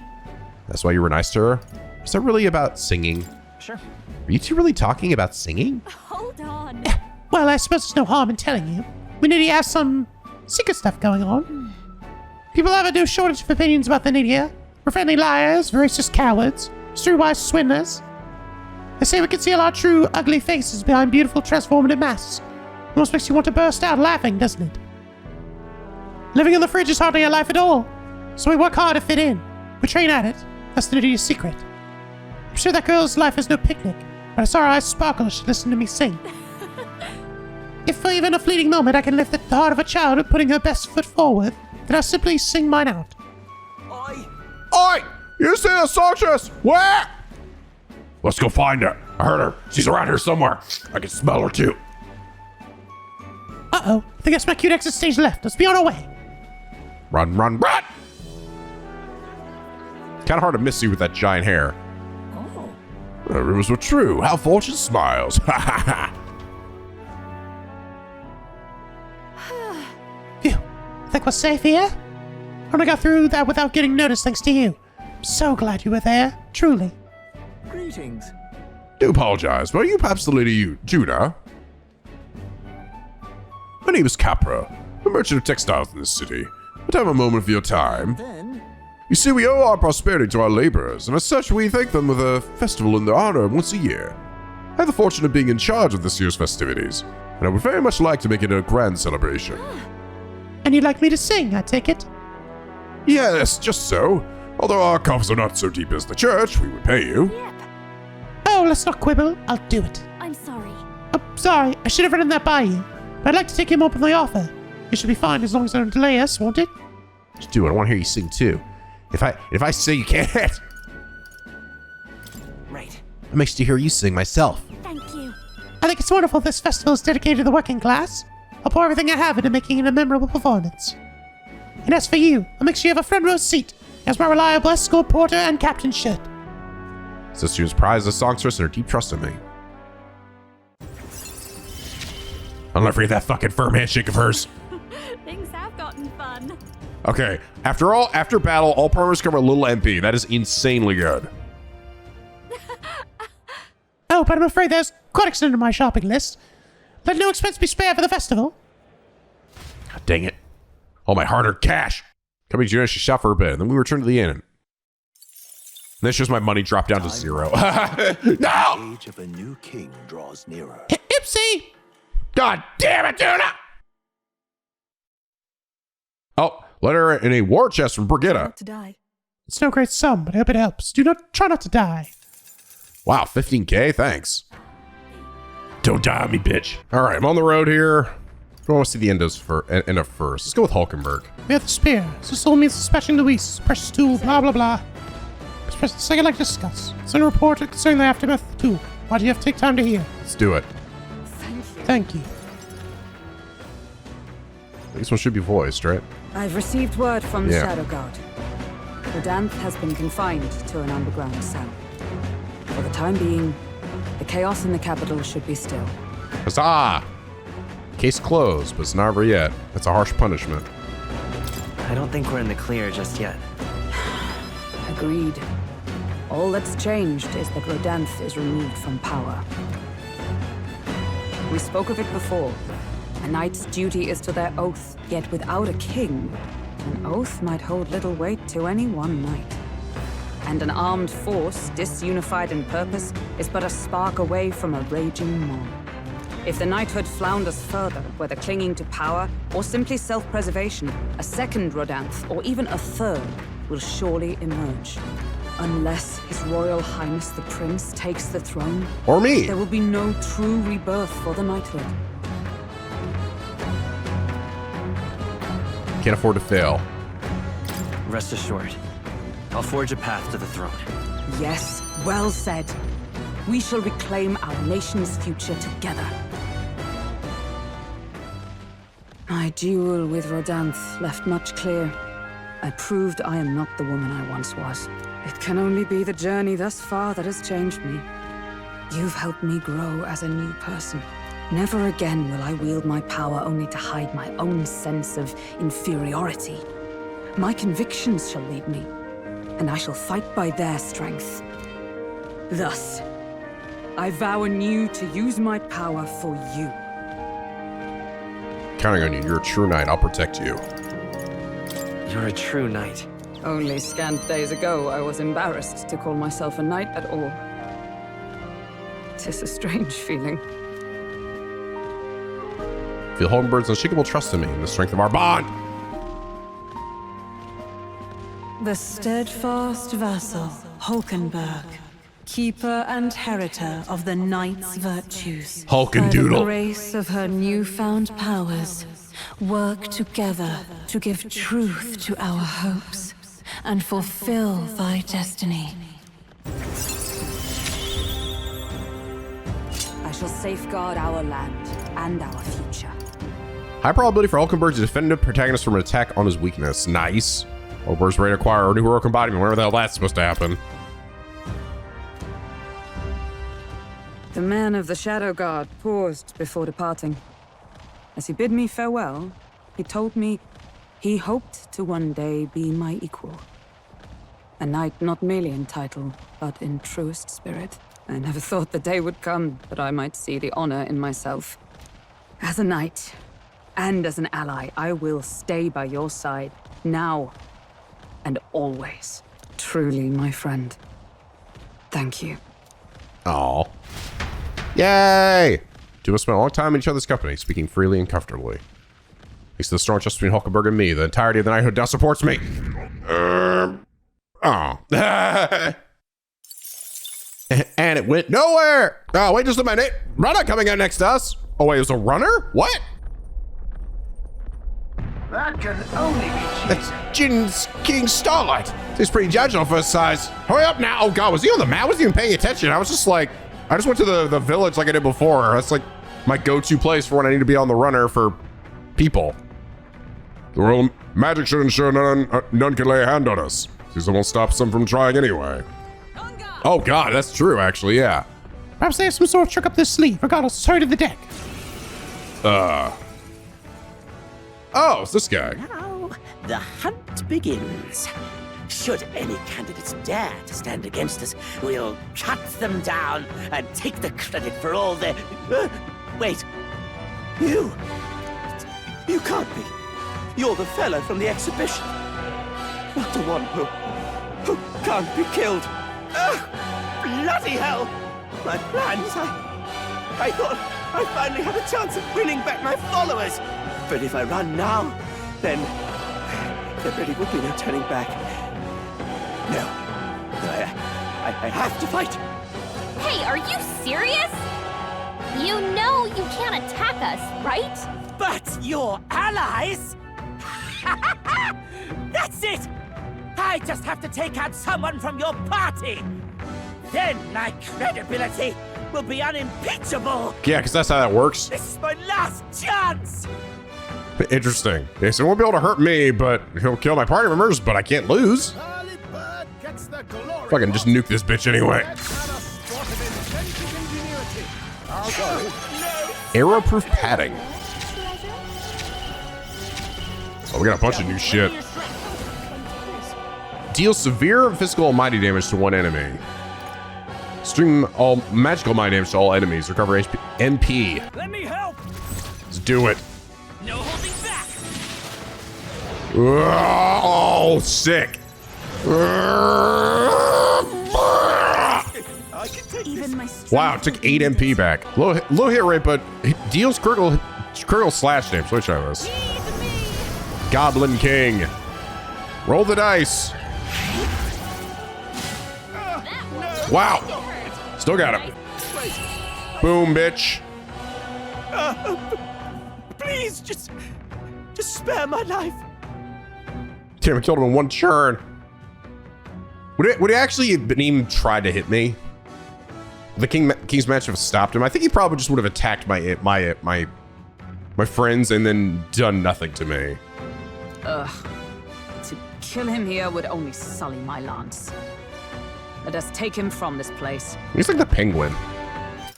That's why you were nice to her? Is that really about singing? Sure. Are you two really talking about singing? Hold on. Well, I suppose there's no harm in telling you. We need to have some secret stuff going on. People have no shortage of opinions about the Nidia. We're friendly liars, racist cowards, streetwise swindlers. They say we can see a lot of true ugly faces behind beautiful transformative masks. Almost makes you want to burst out laughing, doesn't it? Living in the fridge is hardly a life at all. So we work hard to fit in. We train at it. That's the dirty secret. I'm sure that girl's life is no picnic, but I saw her eyes sparkle as she listened to me sing. If for even a fleeting moment I can lift the heart of a child at putting her best foot forward, then I'll simply sing mine out. Oi! You see the songstress? Where? Let's go find her. I heard her. She's around here somewhere. I can smell her too. Uh-oh. I think that's my cute exit stage left. Let's be on our way. Run, run, run! Kind of hard to miss you with that giant hair. The rumors were true. How fortune smiles. Ha ha ha. Phew. Think we're safe here? I only got through that without getting noticed thanks to you. I'm so glad you were there. Truly. Greetings. Do apologize, but are you perhaps the lady Judah? My name is Capra, a merchant of textiles in this city. But have a moment of your time. Then, You see, we owe our prosperity to our laborers, and as such, we thank them with a festival in their honor once a year. I have the fortune of being in charge of this year's festivities, and I would very much like to make it a grand celebration. And you'd like me to sing, I take it? Yes, just so. Although our coffers are not so deep as the church, we would pay you. Yep. Oh, let's not quibble. I'll do it. I'm sorry. Oh, sorry. I should have run that by you. But I'd like to take him up on the offer. It should be fine as long as I don't delay us, won't it? Just do it. I want to hear you sing too. If I sing, you can't. Right. It makes me hear you sing myself. Thank you. I think it's wonderful this festival is dedicated to the working class. I'll pour everything I have into making it a memorable performance. And as for you, I'll make sure you have a front row seat, as my reliable escort porter and captain should. Says she was prized as songstress and her deep trust in me. I'll never forget that fucking firm handshake of hers. Things have gotten fun. Okay, after battle, all partners cover a little MP. That is insanely good. Oh, but I'm afraid there's quite extended my shopping list. Let no expense be spared for the festival. God dang it. All my hard-earned cash. Coming to you, she shop for a bit, and then we return to the inn. And then shows my money drop down to 0. No! the age of a new king draws nearer. Ipsy! God damn it, Tuna! Oh, letter in a war chest from Brigitta. Not to die. It's no great sum, but I hope it helps. Try not to die. Wow, 15k? Thanks. Don't die on me, bitch. All right, I'm on the road here. I want to see the end of first. Let's go with Hulkenberg. We have the spear. So soul means dispatching the Wies. Precious tool, blah, blah, blah. Express the second like to discuss. Send a report concerning the aftermath of the tool. Why do you have to take time to hear? Let's do it. Thank you. This one should be voiced, right? I've received word from the Yeah. Shadow Guard. Rodanth has been confined to an underground cell. For the time being, the chaos in the capital should be still. Huzzah! Case closed, but it's not over yet. That's a harsh punishment. I don't think we're in the clear just yet. Agreed. All that's changed is that Rodanth is removed from power. We spoke of it before. A knight's duty is to their oath, yet without a king, an oath might hold little weight to any one knight. And an armed force, disunified in purpose, is but a spark away from a raging mob. If the knighthood flounders further, whether clinging to power or simply self-preservation, a second Rodanth, or even a third, will surely emerge. Unless His Royal Highness the Prince takes the throne, Or me. there will be no true rebirth for the knighthood. Can't afford to fail. Rest assured, I'll forge a path to the throne. Yes, well said. We shall reclaim our nation's future together. My duel with Rodanth left much clear. I proved I am not the woman I once was. It can only be the journey thus far that has changed me. You've helped me grow as a new person. Never again will I wield my power only to hide my own sense of inferiority. My convictions shall lead me, and I shall fight by their strength. Thus, I vow anew to use my power for you. Counting on you. You're a true knight. I'll protect you. You're a true knight. Only scant days ago, I was embarrassed to call myself a knight at all. 'Tis a strange feeling. Feel Hulkenberg's unshakable trust in me and the strength of our bond. The steadfast vassal, Hulkenberg, keeper and heritor of the knight's virtues. Hulkendoodle. By the grace of her newfound powers, work together to give truth to our hopes and fulfill thy destiny. I shall safeguard our land and our future. High probability for Hulkenberg to defend the protagonist from an attack on his weakness. Nice. Hulkenberg's ready to acquire a new heroic embodiment, whenever the hell that's supposed to happen. The man of the Shadow Guard paused before departing. As he bid me farewell, he told me he hoped to one day be my equal. A knight not merely in title, but in truest spirit. I never thought the day would come that I might see the honor in myself. As a knight, and as an ally, I will stay by your side, now and always. Truly, my friend. Thank you. Aw. Yay! Two of us spent a long time in each other's company, speaking freely and comfortably. Thanks to the strong trust between Hulkenberg and me, the entirety of the knighthood now supports me. Oh. And it went nowhere! Oh, wait just a minute. Runner coming out next to us. Oh, wait, it was a runner? What? That can only be That's Jin's King Starlight. He's pretty judgmental for his size. Hurry up now. Oh, God, was he on the map? I wasn't even paying attention. I was just like, I just went to the village like I did before. That's like my go-to place for when I need to be on the runner for people. The royal magic should ensure none can lay a hand on us. Since it won't stop some from trying anyway. Oh, God, that's true, actually, yeah. Perhaps they have some sort of trick up their sleeve. Regardless, sorry to the deck. Oh, it's this guy. Now, the hunt begins. Should any candidates dare to stand against us, we'll cut them down and take the credit for all their... wait. You can't be. You're the fellow from the exhibition. Not the one who can't be killed. Bloody hell! My plans, I thought I finally had a chance of winning back my followers. But if I run now, then there really would be no turning back. No, I have to fight. Hey, are you serious? You know you can't attack us, right? But your allies? That's it! I just have to take out someone from your party. Then my credibility will be unimpeachable. Yeah, because that's how that works. This is my last chance. Interesting. Okay, so he won't be able to hurt me, but he'll kill my party members, but I can't lose. Fucking just nuke this bitch anyway. Arrow-proof padding. Oh, we got a bunch of new shit. Deal severe physical and mighty damage to one enemy. Stream all magical mighty damage to all enemies. Recover HP, MP. Let me help. Let's do it. No holding back. Oh, sick. I can take Even my Wow, it took 8 MP back. Low hit rate, but it deals critical slash damage. So let's try this. Goblin King. Roll the dice. Wow. Still got him. Boom, bitch. Please, just spare my life. Damn, I killed him in one churn. Would he actually have even tried to hit me? The King's match have stopped him. I think he probably just would have attacked my friends and then done nothing to me. Ugh. To kill him here would only sully my lance. Let us take him from this place. He's like the penguin.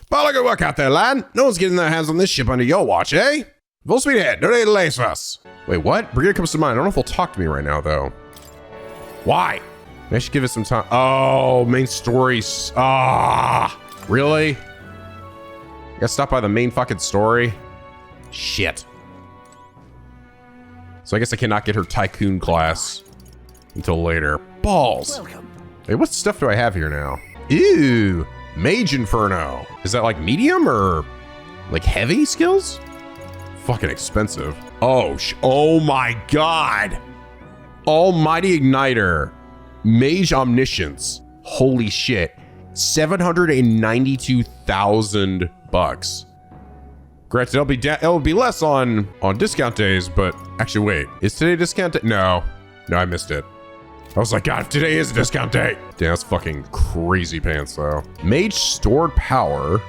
Well, good work out there, lad. No one's getting their hands on this ship under your watch, eh? Full speed ahead. No need to lace us. Wait, what? Brigadier comes to mind. I don't know if they'll talk to me right now, though. Why? I should give it some time. Oh, main stories. Ah, really? Got stopped by the main fucking story? Shit. So I guess I cannot get her tycoon class until later. Balls. Welcome. Hey, what stuff do I have here now? Ew. Mage Inferno. Is that like medium or like heavy skills? Fucking expensive. Oh my God. Almighty Igniter. Mage Omniscience. Holy shit. 792,000 bucks. Granted, it'll be less on discount days, but actually wait, is today discount day? No, I missed it. I was like, God, if today is a discount day. Damn, that's fucking crazy pants though. Mage Stored Power.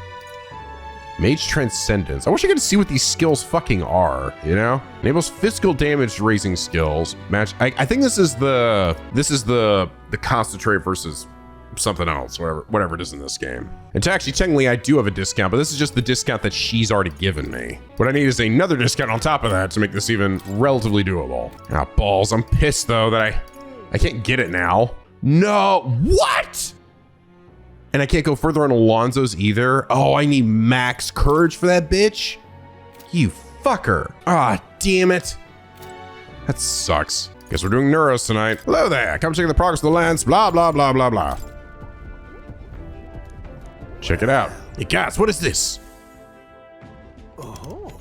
Mage Transcendence. I wish I could see what these skills fucking are, you know? Enables physical damage raising skills. I think this is the concentrate versus something else, whatever it is in this game. And technically I do have a discount, but this is just the discount that she's already given me. What I need is another discount on top of that to make this even relatively doable. Ah, balls. I'm pissed though that I can't get it now. No, what? And I can't go further on Alonzo's either. Oh, I need max courage for that bitch. You fucker. Ah, damn it. That sucks. Guess we're doing Neuros tonight. Hello there. Come check the progress of the lands. Blah, blah, blah, blah, blah. Check it out. Hey guys, what is this? Oh.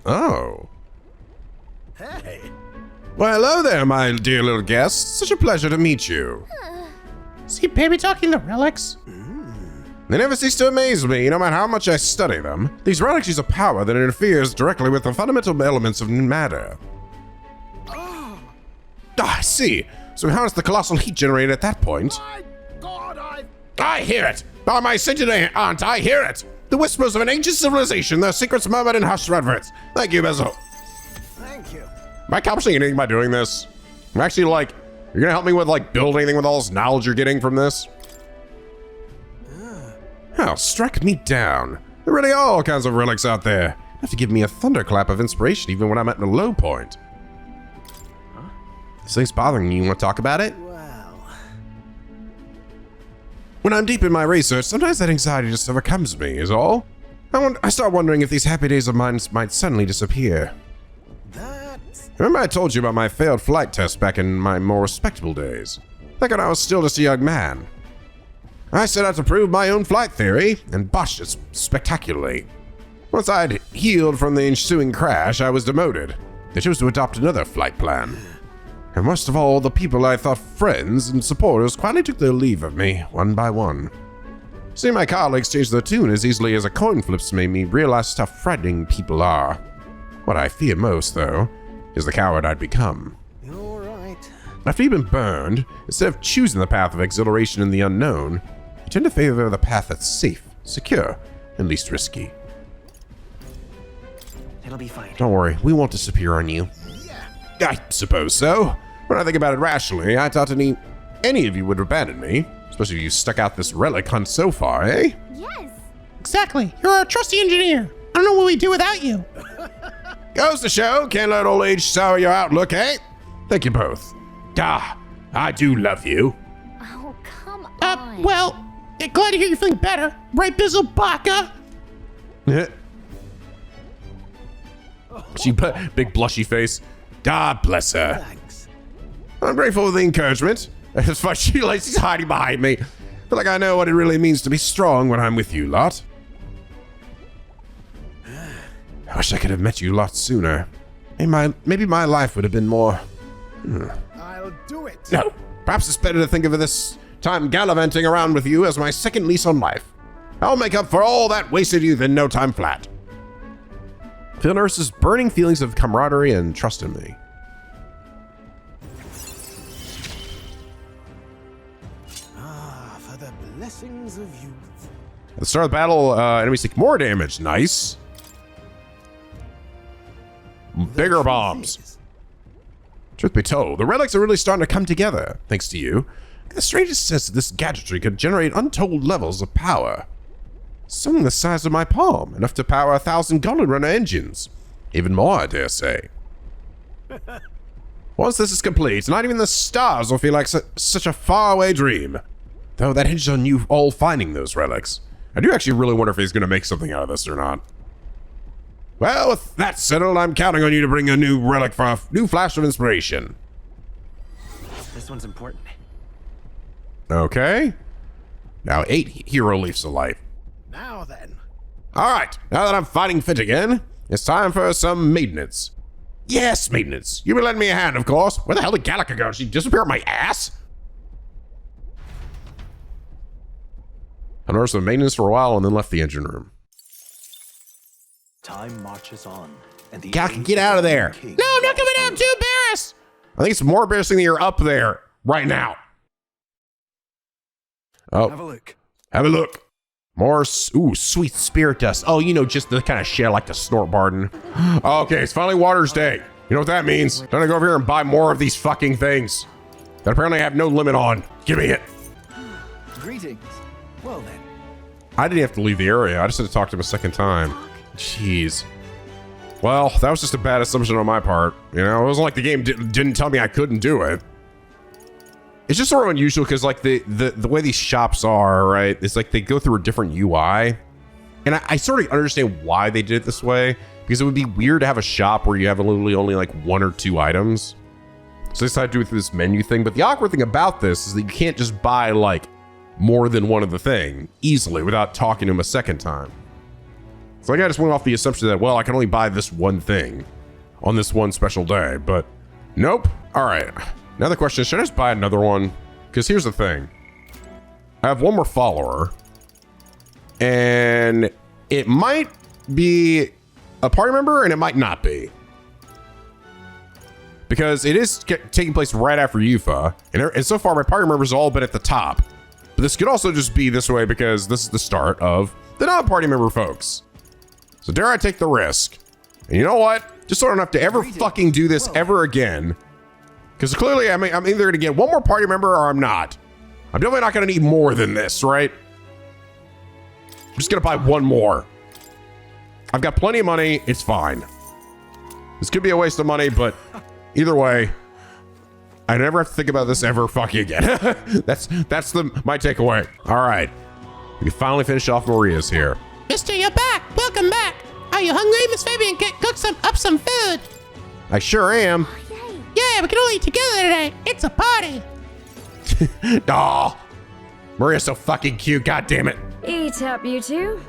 Oh. Hey. Well, hello there, my dear little guest. Such a pleasure to meet you. Is he baby talking the relics? They never cease to amaze me, no matter how much I study them. These relics use a power that interferes directly with the fundamental elements of matter. Ah, I see. So how is the colossal heat generated at that point? My God, I hear it! By my sentient aunt, I hear it! The whispers of an ancient civilization, their secrets murmured in hushed reverence. Thank you, Bizzle. Thank you. Am I accomplishing anything by doing this? I'm actually like, you're gonna help me with like build anything with all this knowledge you're getting from this? Oh, strike me down. There really are all kinds of relics out there. You have to give me a thunderclap of inspiration even when I'm at a low point. Huh? This thing's bothering you. You want to talk about it? Wow. When I'm deep in my research, sometimes that anxiety just overcomes me, is all. I start wondering if these happy days of mine might suddenly disappear. Remember I told you about my failed flight test back in my more respectable days? Back when I was still just a young man. I set out to prove my own flight theory, and botched it spectacularly. Once I'd healed from the ensuing crash, I was demoted. They chose to adopt another flight plan. And most of all, the people I thought friends and supporters quietly took their leave of me, one by one. Seeing my colleagues change their tune as easily as a coin flips made me realize how frightening people are. What I fear most, though, is the coward I'd become. You're right. After you've been burned, instead of choosing the path of exhilaration in the unknown, you tend to favor the path that's safe, secure, and least risky. It'll be fine. Don't worry, we won't disappear on you. Yeah. I suppose so. When I think about it rationally, I doubt any of you would abandon me, especially if you stuck out this relic hunt so far, eh? Yes. Exactly. You're our trusty engineer. I don't know what we'd do without you. Goes to show, can't let old age sour your outlook, eh? Thank you both. I do love you. Oh, come on. Well, glad to hear you're feeling better. Right, Bizzle Baka? She put big blushy face. God bless her. Thanks. I'm grateful for the encouragement. That's why she's hiding behind me. Feel like I know what it really means to be strong when I'm with you lot. I wish I could have met you a lot sooner. Maybe my life would have been more... I'll do it. No, perhaps it's better to think of this time gallivanting around with you as my second lease on life. I'll make up for all that wasted youth in no time flat. Feel Nurse's burning feelings of camaraderie and trust in me. For the blessings of youth. At the start of the battle, enemies take more damage. Nice. Bigger bombs. Truth be told, the relics are really starting to come together, thanks to you. The strangest sense that this gadgetry could generate untold levels of power. Something the size of my palm, enough to power 1,000 Golden Runner engines. Even more, I dare say. Once this is complete, not even the stars will feel like such a faraway dream. Though that hinges on you all finding those relics. I do actually really wonder if he's going to make something out of this or not. Well, with that settled, I'm counting on you to bring a new relic for a new flash of inspiration. This one's important. Okay. Now 8 hero leaves of life. Now then. All right, now that I'm fighting fit again, it's time for some maintenance. Yes, maintenance. You've been lending me a hand, of course. Where the hell did Gallica go? Did she disappear up my ass? I noticed the maintenance for a while and then left the engine room. Time marches on, and the Gallica, get out of there. No, I'm not coming out. I'm too embarrassed. I think it's more embarrassing that you're up there right now. Oh, Have a look. have a look. More, ooh, sweet spirit dust. Oh, you know, just the kind of shit I like to snort, Barton. Okay, it's finally Water's Day. You know what that means? Time to go over here and buy more of these fucking things that apparently I have no limit on. Give me it. Greetings. Well then. I didn't have to leave the area. I just had to talk to him a second time. Jeez. Well, that was just a bad assumption on my part. You know, it wasn't like the game didn't tell me I couldn't do it. It's just sort of unusual because like the way these shops are, right? It's like they go through a different UI. And I sort of understand why they did it this way, because it would be weird to have a shop where you have literally only like 1 or 2 items. So they decided to do it through this menu thing. But the awkward thing about this is that you can't just buy like more than one of the thing easily without talking to him a second time. So like I just went off the assumption that, well, I can only buy this one thing on this one special day, but nope. All right. Now the question is, should I just buy another one? Because here's the thing. I have one more follower. And it might be a party member and it might not be. Because it is taking place right after Yufa. And so far my party members have all been at the top. But this could also just be this way because this is the start of the non-party member folks. So dare I take the risk? And you know what? Just so I don't have to ever fucking do this ever again. Because clearly, I'm either going to get one more party member or I'm not. I'm definitely not going to need more than this, right? I'm just going to buy one more. I've got plenty of money. It's fine. This could be a waste of money, but either way, I never have to think about this ever fucking again. That's my takeaway. All right. We finally finished off Maria's here. Mister, you're back. Welcome back. Are you hungry, Miss Fabian? Cook some food. I sure am. Yeah, we can all eat together today. It's a party. Aw. Maria's so fucking cute. God damn it. Eat up, you two.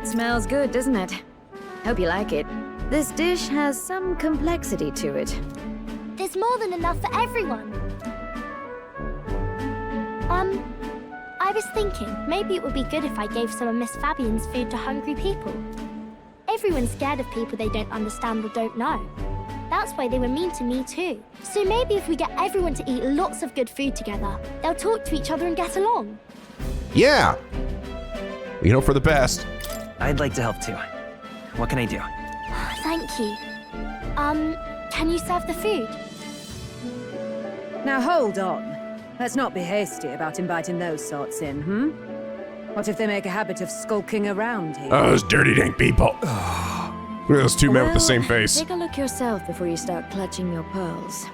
Smells good, doesn't it? Hope you like it. This dish has some complexity to it. There's more than enough for everyone. I was thinking maybe it would be good if I gave some of Miss Fabian's food to hungry people. Everyone's scared of people they don't understand or don't know. That's why they were mean to me too. So maybe if we get everyone to eat lots of good food together, they'll talk to each other and get along. Yeah. You know, for the best. I'd like to help too. What can I do? Thank you. Can you serve the food? Now hold on. Let's not be hasty about inviting those sorts in, What if they make a habit of skulking around here? Oh, those dirty dank people. Look at those two men with the same face. Take a look yourself before you start clutching your pearls.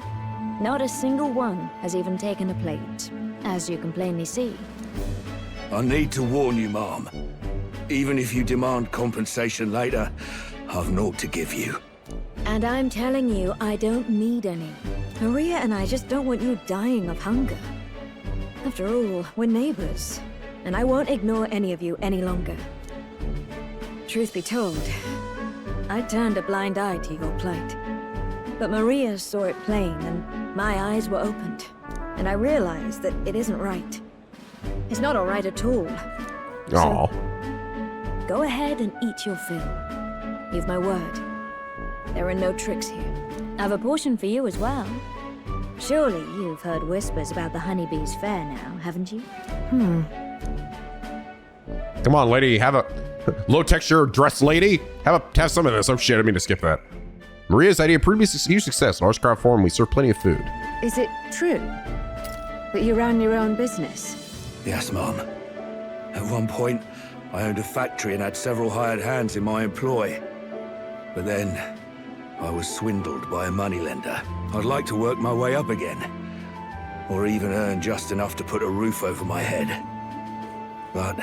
Not a single one has even taken a plate, as you can plainly see. I need to warn you, Mom. Even if you demand compensation later, I've naught to give you. And I'm telling you, I don't need any. Maria and I just don't want you dying of hunger. After all, we're neighbors, and I won't ignore any of you any longer. Truth be told, I turned a blind eye to your plight. But Maria saw it plain, and my eyes were opened. And I realized that it isn't right. It's not all right at all. Aw. So, go ahead and eat your fill. You've my word. There are no tricks here. I've a portion for you as well. Surely you've heard whispers about the honeybees fair now, haven't you? Come on, lady. Have a low texture dress lady. Have some of this. Oh shit, I mean to skip that. Maria's idea proved to be a huge success. Large crowd form, we serve plenty of food. Is it true that you ran your own business? Yes, Mom. At one point, I owned a factory and had several hired hands in my employ. But then, I was swindled by a moneylender. I'd like to work my way up again. Or even earn just enough to put a roof over my head. But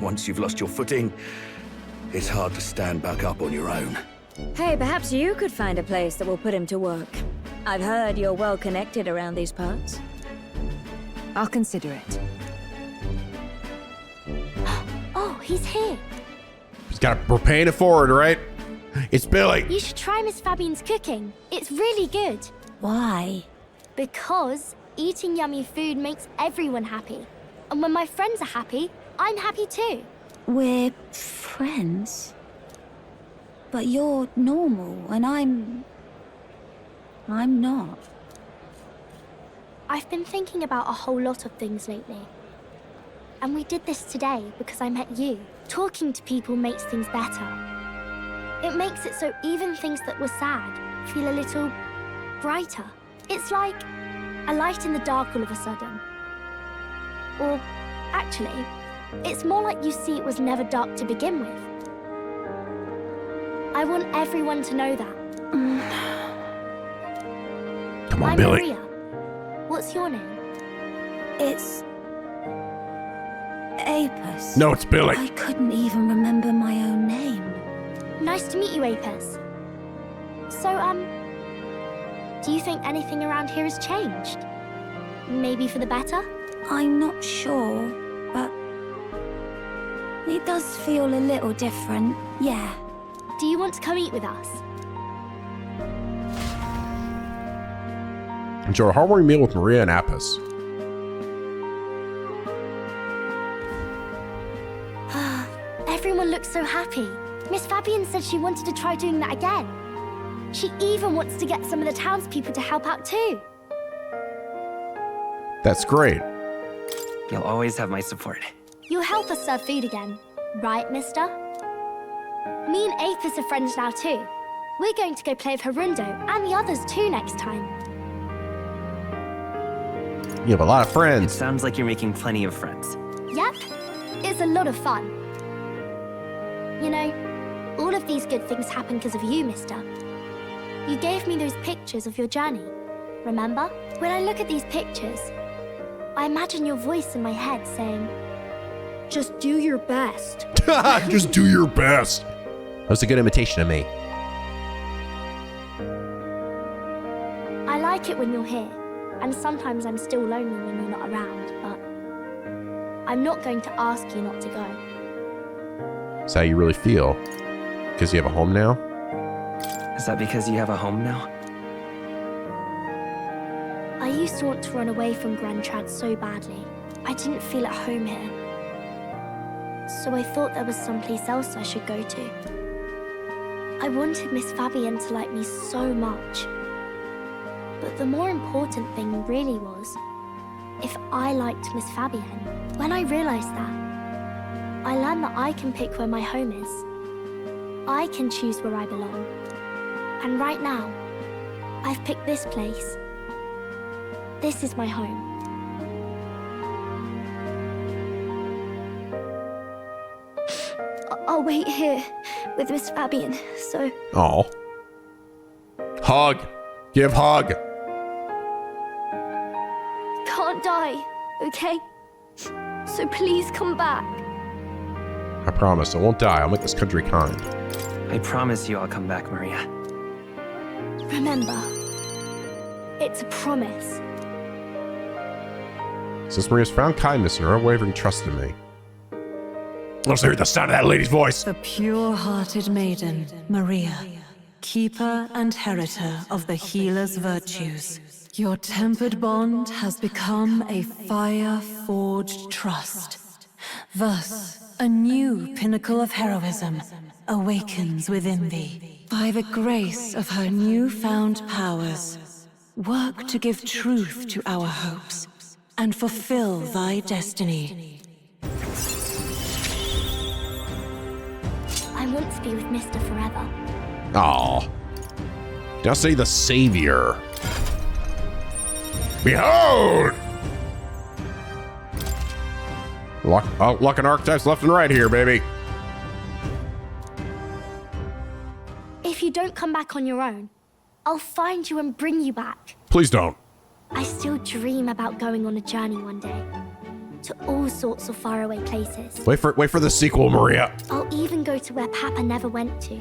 once you've lost your footing, it's hard to stand back up on your own. Hey, perhaps you could find a place that will put him to work. I've heard you're well connected around these parts. I'll consider it. Oh, he's here. We're paying it forward, right? It's Billy. You should try Miss Fabian's cooking. It's really good. Why? Because eating yummy food makes everyone happy. And when my friends are happy, I'm happy too. We're friends. But you're normal, and I'm not. I've been thinking about a whole lot of things lately. And we did this today because I met you. Talking to people makes things better. It makes it so even things that were sad feel a little brighter. It's like a light in the dark all of a sudden. Or, actually, it's more like you see it was never dark to begin with. I want everyone to know that. Come on, I'm Billy. Maria. What's your name? It's... Apis. No, it's Billy. I couldn't even remember my own name. Nice to meet you, Apis. So, do you think anything around here has changed? Maybe for the better? I'm not sure, but... it does feel a little different, yeah. Do you want to come eat with us? Enjoy a heartwarming meal with Maria and Apis. Everyone looks so happy. Miss Fabian said she wanted to try doing that again. She even wants to get some of the townspeople to help out too. That's great. You'll always have my support. You'll help us serve food again, right, mister? Me and Apis are friends now too. We're going to go play with Harundo and the others too next time. You have a lot of It friends. sounds like you're making plenty of friends. Yep, it's a lot of fun. You know, all of these good things happen because of you, mister. You gave me those pictures of your journey, remember? When I look at these pictures, I imagine your voice in my head saying, just do your best. Just do your best. That was a good imitation of me. I like it when you're here, and sometimes I'm still lonely when you're not around, but I'm not going to ask you not to go. That's how you really feel. Because you have a home now? Is that because you have a home now? I used to want to run away from Grand Trad so badly. I didn't feel at home here. So I thought there was someplace else I should go to. I wanted Miss Fabian to like me so much. But the more important thing really was if I liked Miss Fabian. When I realized that, I learned that I can pick where my home is. I can choose where I belong. And right now, I've picked this place. This is my home. I'll wait here with Miss Fabian, so... Aw. Hug. Give hug. Can't die, okay? So please come back. I promise, I won't die. I'll make this country kind. I promise you I'll come back, Maria. Remember, it's a promise. Since Maria's found kindness and her unwavering trust in me. Let's hear the sound of that lady's voice. The pure-hearted maiden, Maria, keeper and heritor of the healer's virtues. Your tempered bond has become a fire-forged trust. Thus, a new pinnacle of heroism awakens within thee. By the grace of her newfound powers, work to give truth to our hopes and fulfill thy destiny. I want to be with Mister forever. Aw. Now say the savior. Behold! Locking archetypes left and right here, baby. If you don't come back on your own, I'll find you and bring you back. Please don't. I still dream about going on a journey one day. To all sorts of faraway places. Wait for the sequel, Maria. I'll even go to where Papa never went to.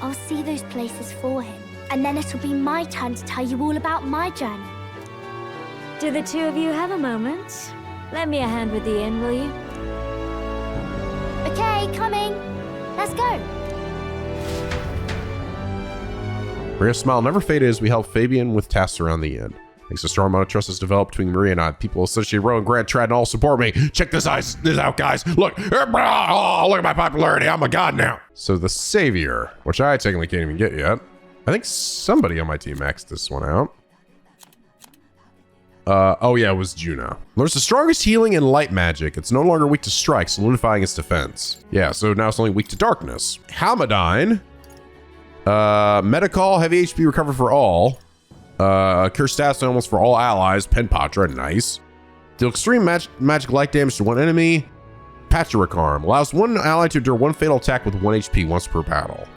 I'll see those places for him. And then it'll be my turn to tell you all about my journey. Do the two of you have a moment? Lend me a hand with the inn, will you? Okay, coming. Let's go. Maria's smile never faded as we helped Fabian with tasks around the end. Thanks to a strong amount of trust has developed between Maria and I. People associated Row and Grand Trad and all support me. Check this out, guys. Look. Oh, look at my popularity. I'm a god now. So the Savior, which I technically can't even get yet. I think somebody on my team maxed this one out. Oh yeah, it was Juno. Learns the strongest healing and light magic. It's no longer weak to strike, solidifying its defense. Yeah, so now it's only weak to darkness. Halmadine. Metacall, heavy HP recover for all. Cure stats almost for all allies. Penpatra, nice. Deal extreme magic light damage to one enemy. Patriarcharm allows one ally to endure one fatal attack with 1 HP once per battle.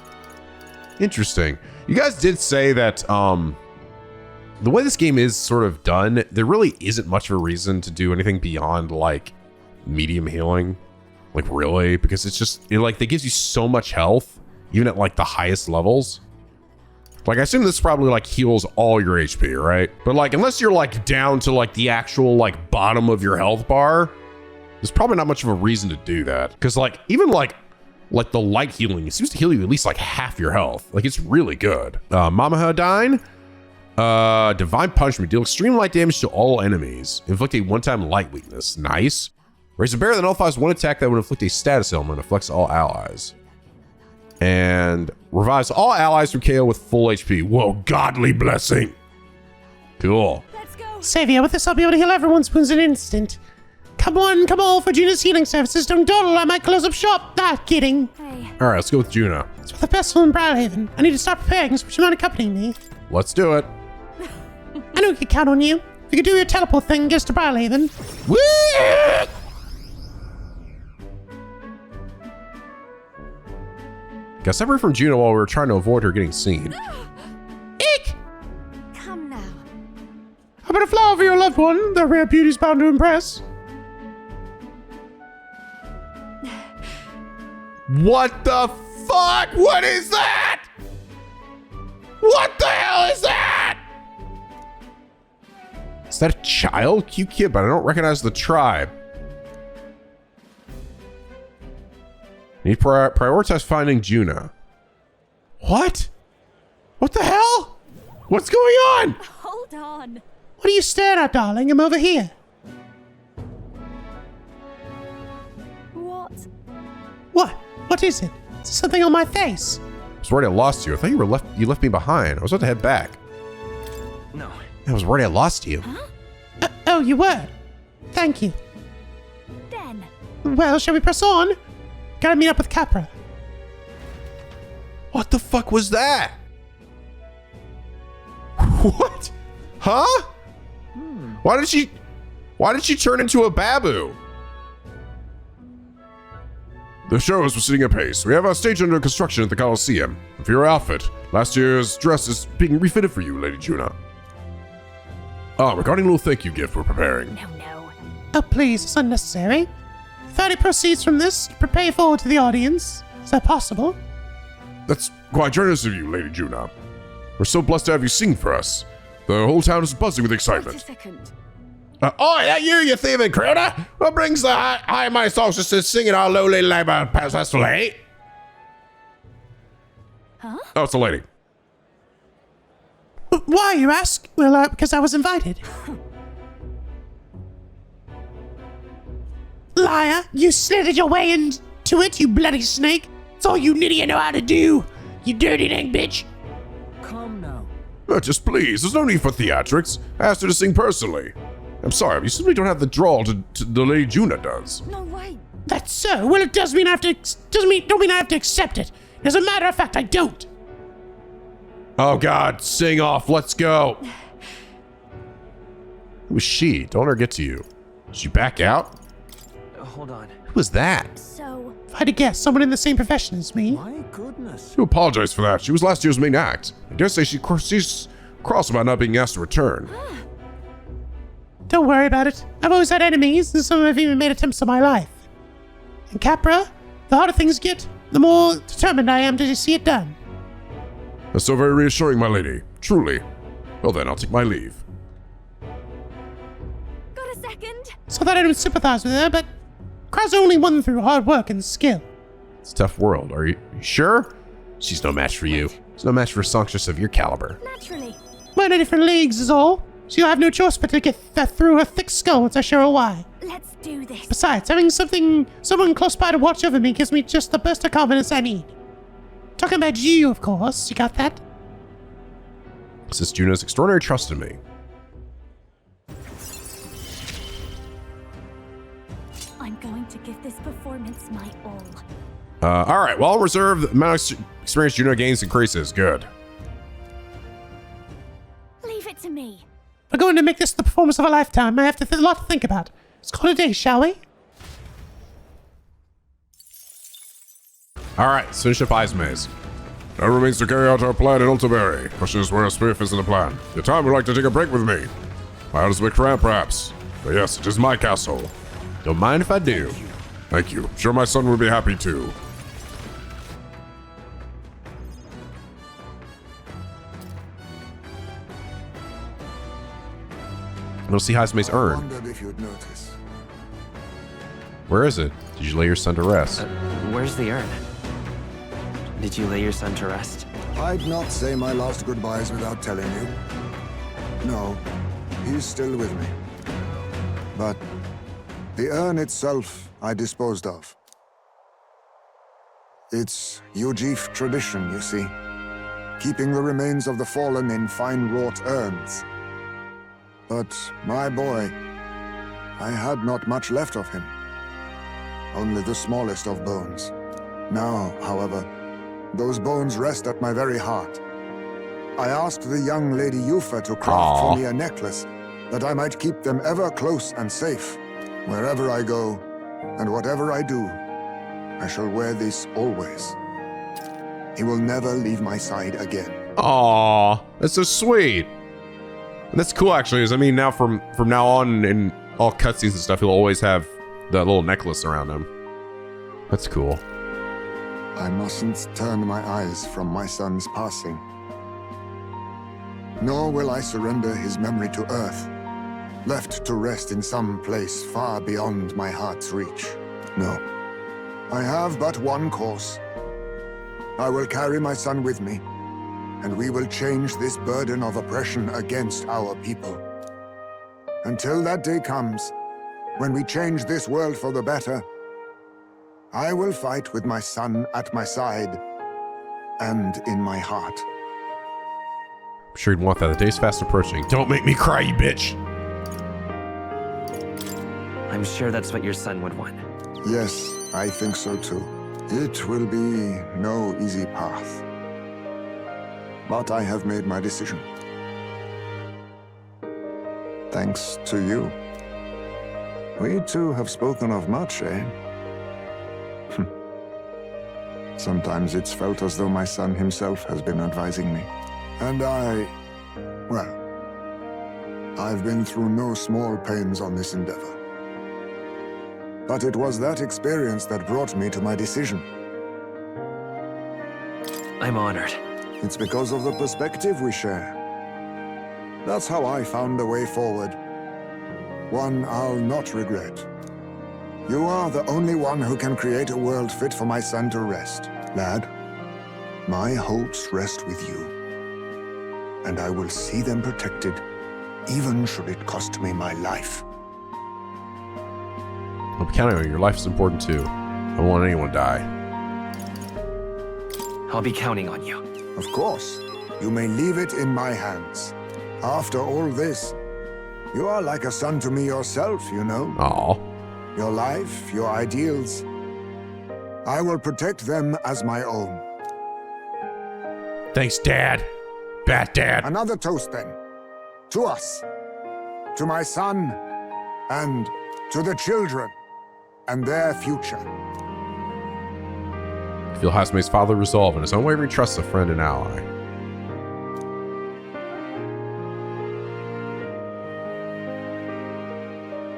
Interesting. You guys did say that the way this game is sort of done, there really isn't much of a reason to do anything beyond like medium healing. Like really, because it's just like that gives you so much health, even at like the highest levels. Like I assume this probably like heals all your HP, right? But like unless you're like down to like the actual like bottom of your health bar, there's probably not much of a reason to do that. Because like even like the light healing, it seems to heal you at least like half your health. Like it's really good. Mamahadine, divine punishment, deal extreme light damage to all enemies. Inflict a one-time light weakness. Nice. Raise a bear that nullifies one attack that would inflict a status ailment. Afflicts all allies. And revives all allies from KO with full HP. Whoa, godly blessing. Cool. Let's go. Savior, with this I'll be able to heal everyone's wounds in an instant. Come on for Juno's healing services. Don't dawdle, I might close up shop. Not kidding. Hey. All right, let's go with Juno. It's for the festival in Brylehaven. I need to start preparing, so would you mind accompanying me? Let's do it. I know we can count on you. You can do your teleport thing and get us to Brylehaven. Woo! Got separated from Juno while we were trying to avoid her getting seen. Eek! Come now. How about a flower for your loved one? The rare beauty's bound to impress. What the fuck? What is that? What the hell is that? Is that a child? Cute kid, but I don't recognize the tribe. Need to prioritize finding Juno. What? What the hell? What's going on? Hold on. What are you staring at, darling? I'm over here. What? What? What is it? Is there something on my face? I was worried I lost you. I thought you left me behind. I was about to head back. No. I was worried I lost you. Oh, you were. Thank you. Then. Well, shall we press on? Gotta meet up with Capra. What the fuck was that? What? Huh? Why did she turn into a babu? The show is proceeding apace. We have our stage under construction at the Coliseum. And for your outfit, last year's dress is being refitted for you, Lady Juno. Regarding a little thank you gift we're preparing. No. Oh, please, it's unnecessary. 30 proceeds from this to pay forward to the audience. Is that possible? That's quite generous of you, Lady Juno. We're so blessed to have you sing for us. The whole town is buzzing with Wait a excitement. second. Oh, that you thieving critter? What brings the high my solstice to singing our lowly labor festival, eh? Huh? Oh, it's a lady. Why, you ask? Well, because I was invited. Liar, you slithered your way into it, you bloody snake. It's all you nitty know how to do, you dirty dang bitch. Calm now. Just please, there's no need for theatrics. I asked her to sing personally. I'm sorry, you simply don't have the drawl to the Lady Juno does. No way. That's so. Well, it does mean I have to. Don't mean I have to accept it. As a matter of fact, I don't. Oh God, sing off. Let's go. Who was she? Don't let her get to you. Did she back out? Hold on. Who was that? So. If I had to guess, someone in the same profession as me. My goodness. You apologize for that. She was last year's main act. I dare say she's cross about not being asked to return. Don't worry about it. I've always had enemies, and some have even made attempts on my life. And Capra, the harder things get, the more determined I am to see it done. That's so very reassuring, my lady. Truly. Well then, I'll take my leave. Got a second? So that I don't sympathize with her, but Conquers only won through hard work and skill. It's a tough world. Are you sure? She's no match for you. She's no match for a songstress of your caliber. Naturally. We're in different leagues is all. So you'll have no choice but to get that through her thick skull once I show her why. Let's do this. Besides, having someone close by to watch over me gives me just the burst of confidence I need. Talking about you, of course. You got that? This is Juno's extraordinary trust in me. I'm going to give this performance my all. All right. Well, reserve the amount of experience Juno gains increases. Good. Leave it to me. We're going to make this the performance of a lifetime. I have a lot to think about. Let's call it a day, shall we? All right. Let's finish up Heismay's. Now remains to carry out our plan in Ultaberry. Question is where a spiff isn't a plan. Your time would like to take a break with me. My house is a bit cramped, perhaps. But yes, it is my castle. Don't mind if I do. Thank you. I'm sure my son would be happy too. We'll see Heismay's urn. Wondered if you'd notice. Where is it? Did you lay your son to rest? Where's the urn? Did you lay your son to rest? I'd not say my last goodbyes without telling you. No, he's still with me. But the urn itself I disposed of. It's Ujif tradition, you see. Keeping the remains of the fallen in fine-wrought urns. But my boy, I had not much left of him. Only the smallest of bones. Now, however, those bones rest at my very heart. I asked the young Lady Yufa to craft for me a necklace, that I might keep them ever close and safe. Wherever I go, and whatever I do, I shall wear this always. He will never leave my side again. Aw, that's so sweet. And that's cool, actually. Is I mean, now from now on in all cutscenes and stuff, he'll always have that little necklace around him. That's cool. I mustn't turn my eyes from my son's passing. Nor will I surrender his memory to Earth, left to rest in some place far beyond my heart's reach. No. I have but one course. I will carry my son with me, and we will change this burden of oppression against our people. Until that day comes, when we change this world for the better, I will fight with my son at my side and in my heart. I'm sure you'd want that. The day's fast approaching. Don't make me cry, you bitch. I'm sure that's what your son would want. Yes, I think so too. It will be no easy path. But I have made my decision. Thanks to you. We two have spoken of much, eh? Sometimes it's felt as though my son himself has been advising me. And well, I've been through no small pains on this endeavor. But it was that experience that brought me to my decision. I'm honored. It's because of the perspective we share. That's how I found a way forward. One I'll not regret. You are the only one who can create a world fit for my son to rest. Lad, my hopes rest with you. And I will see them protected, even should it cost me my life. I'll be counting on you. Your life is important too. I don't want anyone to die. I'll be counting on you. Of course. You may leave it in my hands. After all this, you are like a son to me yourself, you know. Aw. Your life, your ideals. I will protect them as my own. Thanks, Dad. Bat Dad. Another toast, then. To us. To my son. And to the children. And their future. I feel Heismay's father resolve in his unwavering trust of friend and ally.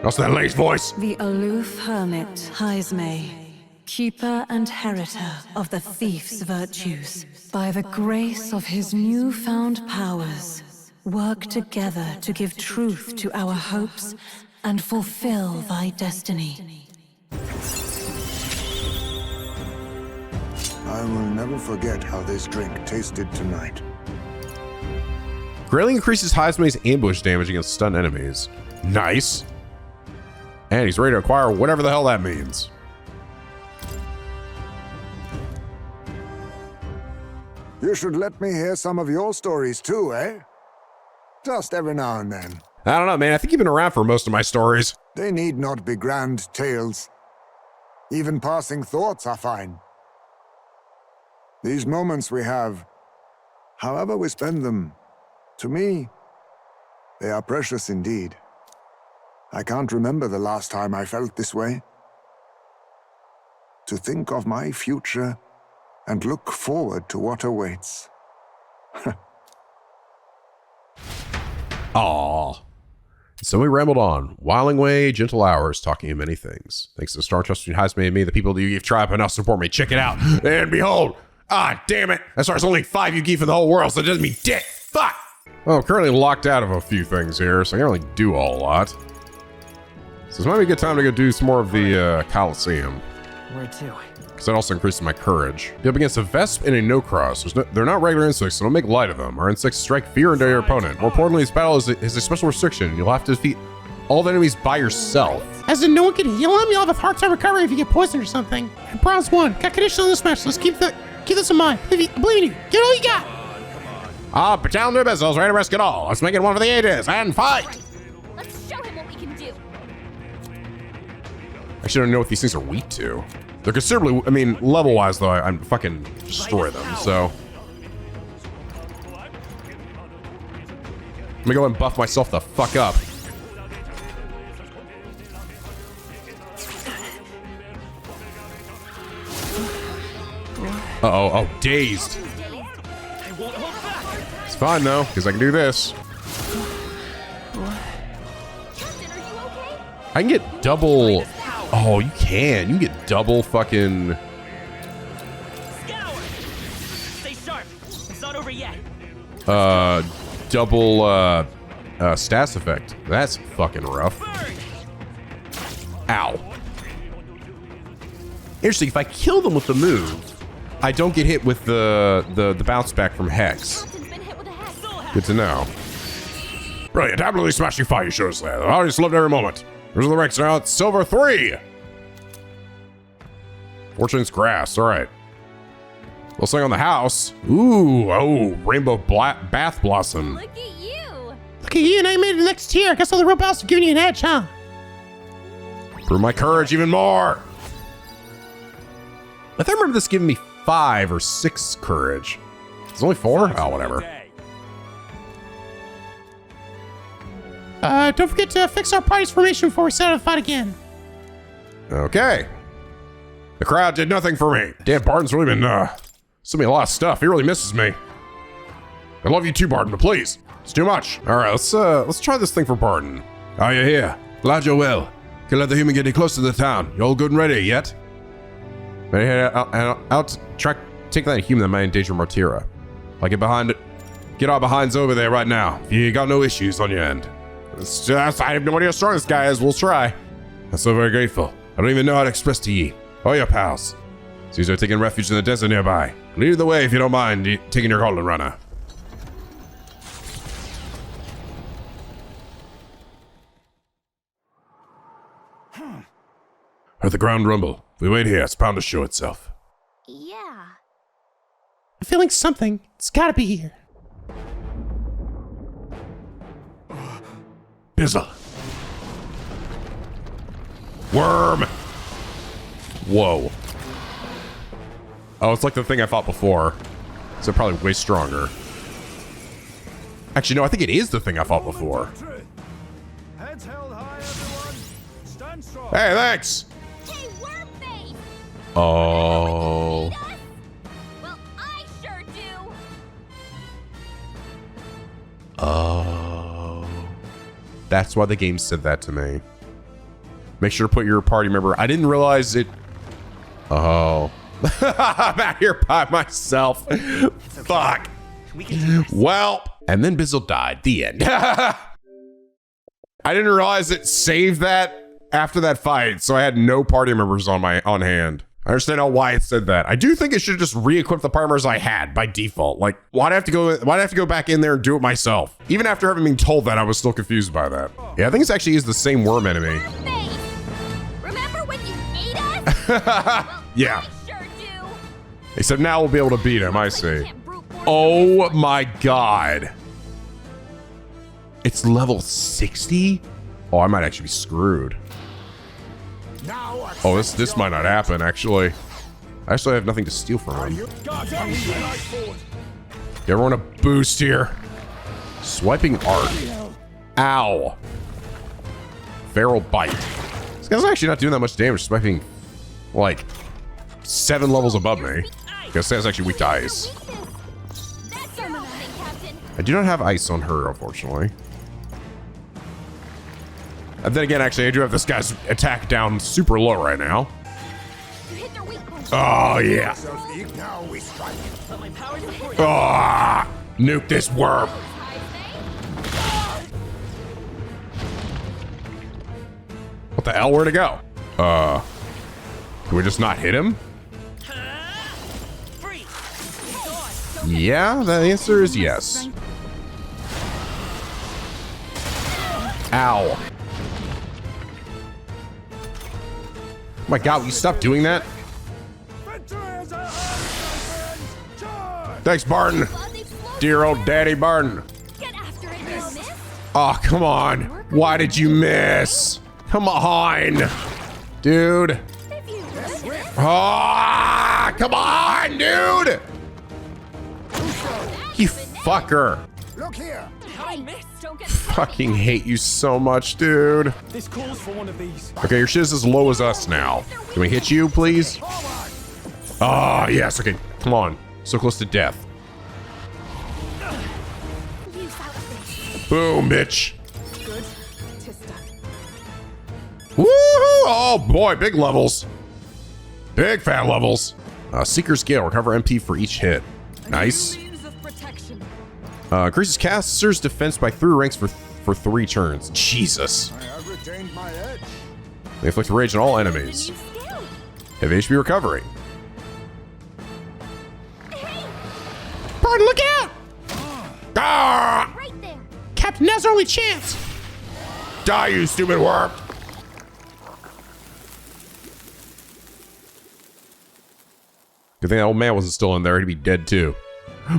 What's that lady's voice? The aloof hermit, Heismay, keeper and heritor of the thief's virtues, by the grace of his newfound powers, work together to give truth to our hopes and fulfill thy destiny. I will never forget how this drink tasted tonight. Greatly increases Heismay's ambush damage against stunned enemies. Nice. And he's ready to acquire whatever the hell that means. You should let me hear some of your stories too, eh? Just every now and then. I don't know, man. I think you've been around for most of my stories. They need not be grand tales. Even passing thoughts are fine. These moments we have, however we spend them, to me, they are precious indeed. I can't remember the last time I felt this way. To think of my future and look forward to what awaits. Aww. So we rambled on, whiling away gentle hours, talking of many things. Thanks to the star trust between Heismay and me, the people of the Yugi tribe have enough support me. Check it out. And behold, damn it. As far as only 5 Yugi for the whole world, so it doesn't mean dick. Fuck. Well, I'm currently locked out of a few things here, so I can't really do a whole lot. So this might be a good time to go do some more of the Coliseum. Where to? Because that also increases my courage. Be up against a Vesp and a No-Cross. They're not regular insects, so don't make light of them. Our insects strike fear into your opponent. More importantly, this battle is a special restriction. You'll have to defeat all the enemies by yourself. As in, no one can heal him? You'll have a hard time recovering if you get poisoned or something. Bronze 1. Got conditions on this match. Let's keep this in mind. I believe in you. Get all you got. Battalion of Bizzles, ready to risk it all. Let's make it one for the ages and fight. Let's show him what we can do. I should know what these things are weak to. They're considerably, I mean, level-wise, though, I'm fucking destroy them, so. Let me go and buff myself the fuck up. Uh-oh, oh, dazed. It's fine, though, because I can do this. I can get double... Oh, you can. You can get double fucking... Stay sharp. It's not over yet. Double, stats effect. That's fucking rough. Ow. Interesting, if I kill them with the move, I don't get hit with the bounce back from Hex. Good to know. Brilliant. Absolutely smashing fire, you should say. I just loved every moment. Here's the ranks now. It's Silver 3. Fortune's grass. All right. We'll sing on the house. Ooh, oh, rainbow bath blossom. Look at you. Look at you, now you made it to the next tier. I guess all the real battles are giving you an edge, huh? Prove my courage even more. I think I remember this giving me 5 or 6 courage. It's only 4? Oh, whatever. Don't forget to fix our party's formation before we set out to fight again. Okay. The crowd did nothing for me. Damn, Barton's really been, sent me a lot of stuff. He really misses me. I love you too, Barton, but please. It's too much. All right, let's try this thing for Barton. Are you here? Glad you're well. Can let the human get close to the town. You all good and ready yet? Ready to head out to take that human that might endanger Martira. I'll get behind it. Get our behinds over there right now. If you got no issues on your end. I have no idea how strong this guy is. We'll try. I'm so very grateful. I don't even know how to express to ye. Oh, your pals. Seems they're taking refuge in the desert nearby. Lead the way if you don't mind taking your golden runner. Heard the ground rumble. If we wait here, it's bound to show itself. Yeah. I'm feeling something. It's gotta be here. Bizzle. Worm. Whoa. Oh, it's like the thing I fought before. So probably way stronger. Actually, no, I think it is the thing I fought before. Hey, thanks. Hey, Wormface. Oh. Well, I sure do. Oh. That's why the game said that to me. Make sure to put your party member. I didn't realize it. Oh. I'm out here by myself. Fuck. Well, and then Bizzle died. The end. I didn't realize it saved that after that fight, so I had no party members on hand. I understand now why it said that. I do think it should just re-equip the primers I had by default. Like, why'd I have to go back in there and do it myself? Even after having been told that, I was still confused by that. Yeah, I think it actually is the same worm enemy. Remember when you ate us? Well, yeah. I sure do. Except now we'll be able to beat him, I see. Oh my god. It's level 60? Oh, I might actually be screwed. Oh, this might not happen, actually. I actually have nothing to steal from him. Give everyone a boost here. Swiping art. Ow. Feral bite. This guy's actually not doing that much damage, swiping like 7 levels above me. Guess that's actually weak to ice. I do not have ice on her, unfortunately. And then again, actually, I do have this guy's attack down super low right now. Oh, yeah. Ah, nuke this worm. What the hell? Where'd it go? Can we just not hit him? Yeah, the answer is yes. Ow. Oh my god, will you stop doing that? Thanks, Barton. Dear old Daddy Barton. Oh, come on. Why did you miss? Come on. Dude. Ah, come on, dude. You fucker. Look here. Fucking hate you so much, dude. This calls for one of these. Okay, your shit is as low as us now. Can we hit you, please? Ah, yes. Okay, come on. So close to death. Boom, bitch. Woohoo! Oh boy, big levels. Big fat levels. Seeker's Gale, recover MP for each hit. Nice. Increases caster's defense by 3 ranks for 3 turns. Jesus. I have retained my edge. They inflict rage on all enemies. Heavy HP recovery. Barton, look out! Ah! Right there. Captain, now's our only chance. Die, you stupid worm. Good thing that old man wasn't still in there. He'd be dead too.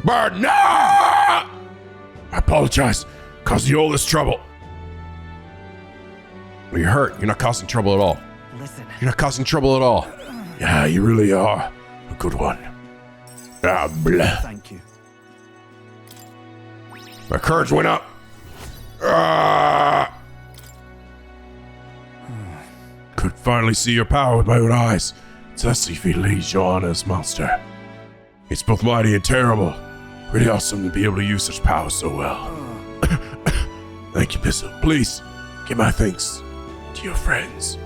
But no! I apologize. Causing you all this trouble. Well, you're hurt. You're not causing trouble at all. Listen. You're not causing trouble at all. Yeah, you really are. A good one. Ah, blah. Thank you. My courage went up. Ah! Could finally see your power with my own eyes. Thusly leads your honors, monster. It's both mighty and terrible. Really awesome to be able to use such power so well. Thank you, Bizzle. Please, give my thanks to your friends.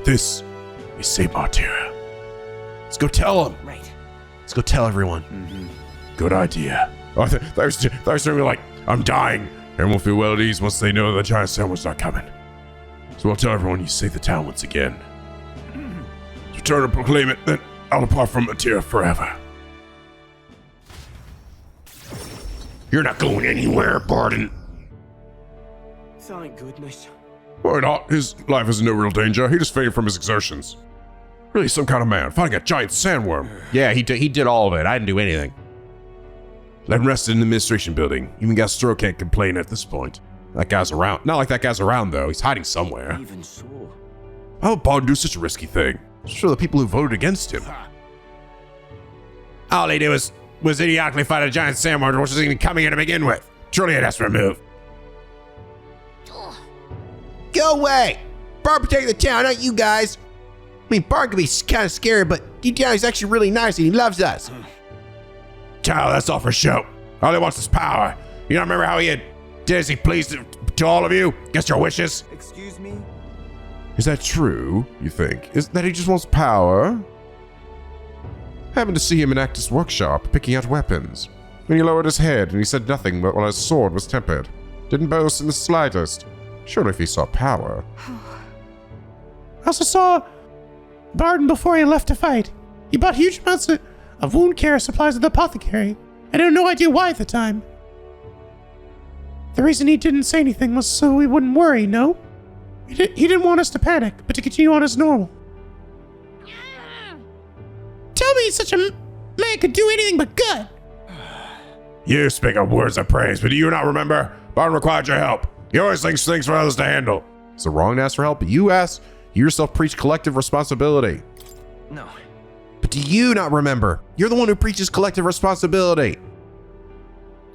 This is Saint Martyra. Let's go tell them. Right. Let's go tell everyone. Good idea. Oh, I was thinking like, I'm dying. Everyone will feel well at ease once they know the giant sandwich not coming. So I'll tell everyone you saved the town once again. Return and proclaim it, then I'll depart from Martyra forever. You're not going anywhere, Barton. Thank goodness. Why not? His life is in no real danger. He just fainted from his exertions. Really some kind of man, fighting a giant sandworm. Yeah, he did all of it. I didn't do anything. Let him rest in the administration building. Even Gastro can't complain at this point. That guy's around. Not like that guy's around, though. He's hiding somewhere. Even so. How would Barton do such a risky thing? Just for the people who voted against him. All he did was idiotically fight a giant sandworm, which wasn't even coming here to begin with. Truly a desperate move. Go away! Barton protecting the town, not you guys. I mean, Barton can be kind of scary, but deep down he's actually really nice and he loves us. Child, that's all for show. All he wants is power. You don't remember how he did as he pleased to all of you? Against your wishes? Excuse me? Is that true, you think? Is that he just wants power? Happened to see him in Actus' workshop, picking out weapons. When he lowered his head and he said nothing but while his sword was tempered. Didn't boast in the slightest. Surely if he saw power. also saw Barden before he left to fight. He bought huge amounts of wound care supplies at the apothecary. I had no idea why at the time. The reason he didn't say anything was so we wouldn't worry, no? He didn't want us to panic, but to continue on as normal. Tell me such a man could do anything but good. You speak of words of praise, but do you not remember? Barton required your help. He always thinks things for others to handle. It's the wrong to ask for help, but you yourself preach collective responsibility. No. But do you not remember? You're the one who preaches collective responsibility.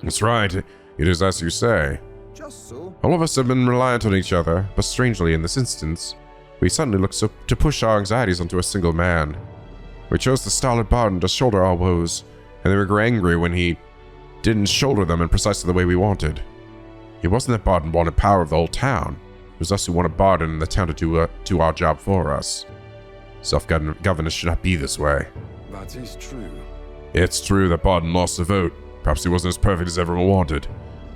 That's right. It is as you say. Just so. All of us have been reliant on each other, but strangely in this instance, we suddenly looked to push our anxieties onto a single man. We chose the stolid Barton to shoulder our woes, and then we grew angry when he didn't shoulder them in precisely the way we wanted. It wasn't that Barton wanted power of the whole town. It was us who wanted Barton and the town to do our job for us. Self-governance should not be this way. That is true. It's true that Barton lost the vote. Perhaps he wasn't as perfect as everyone wanted,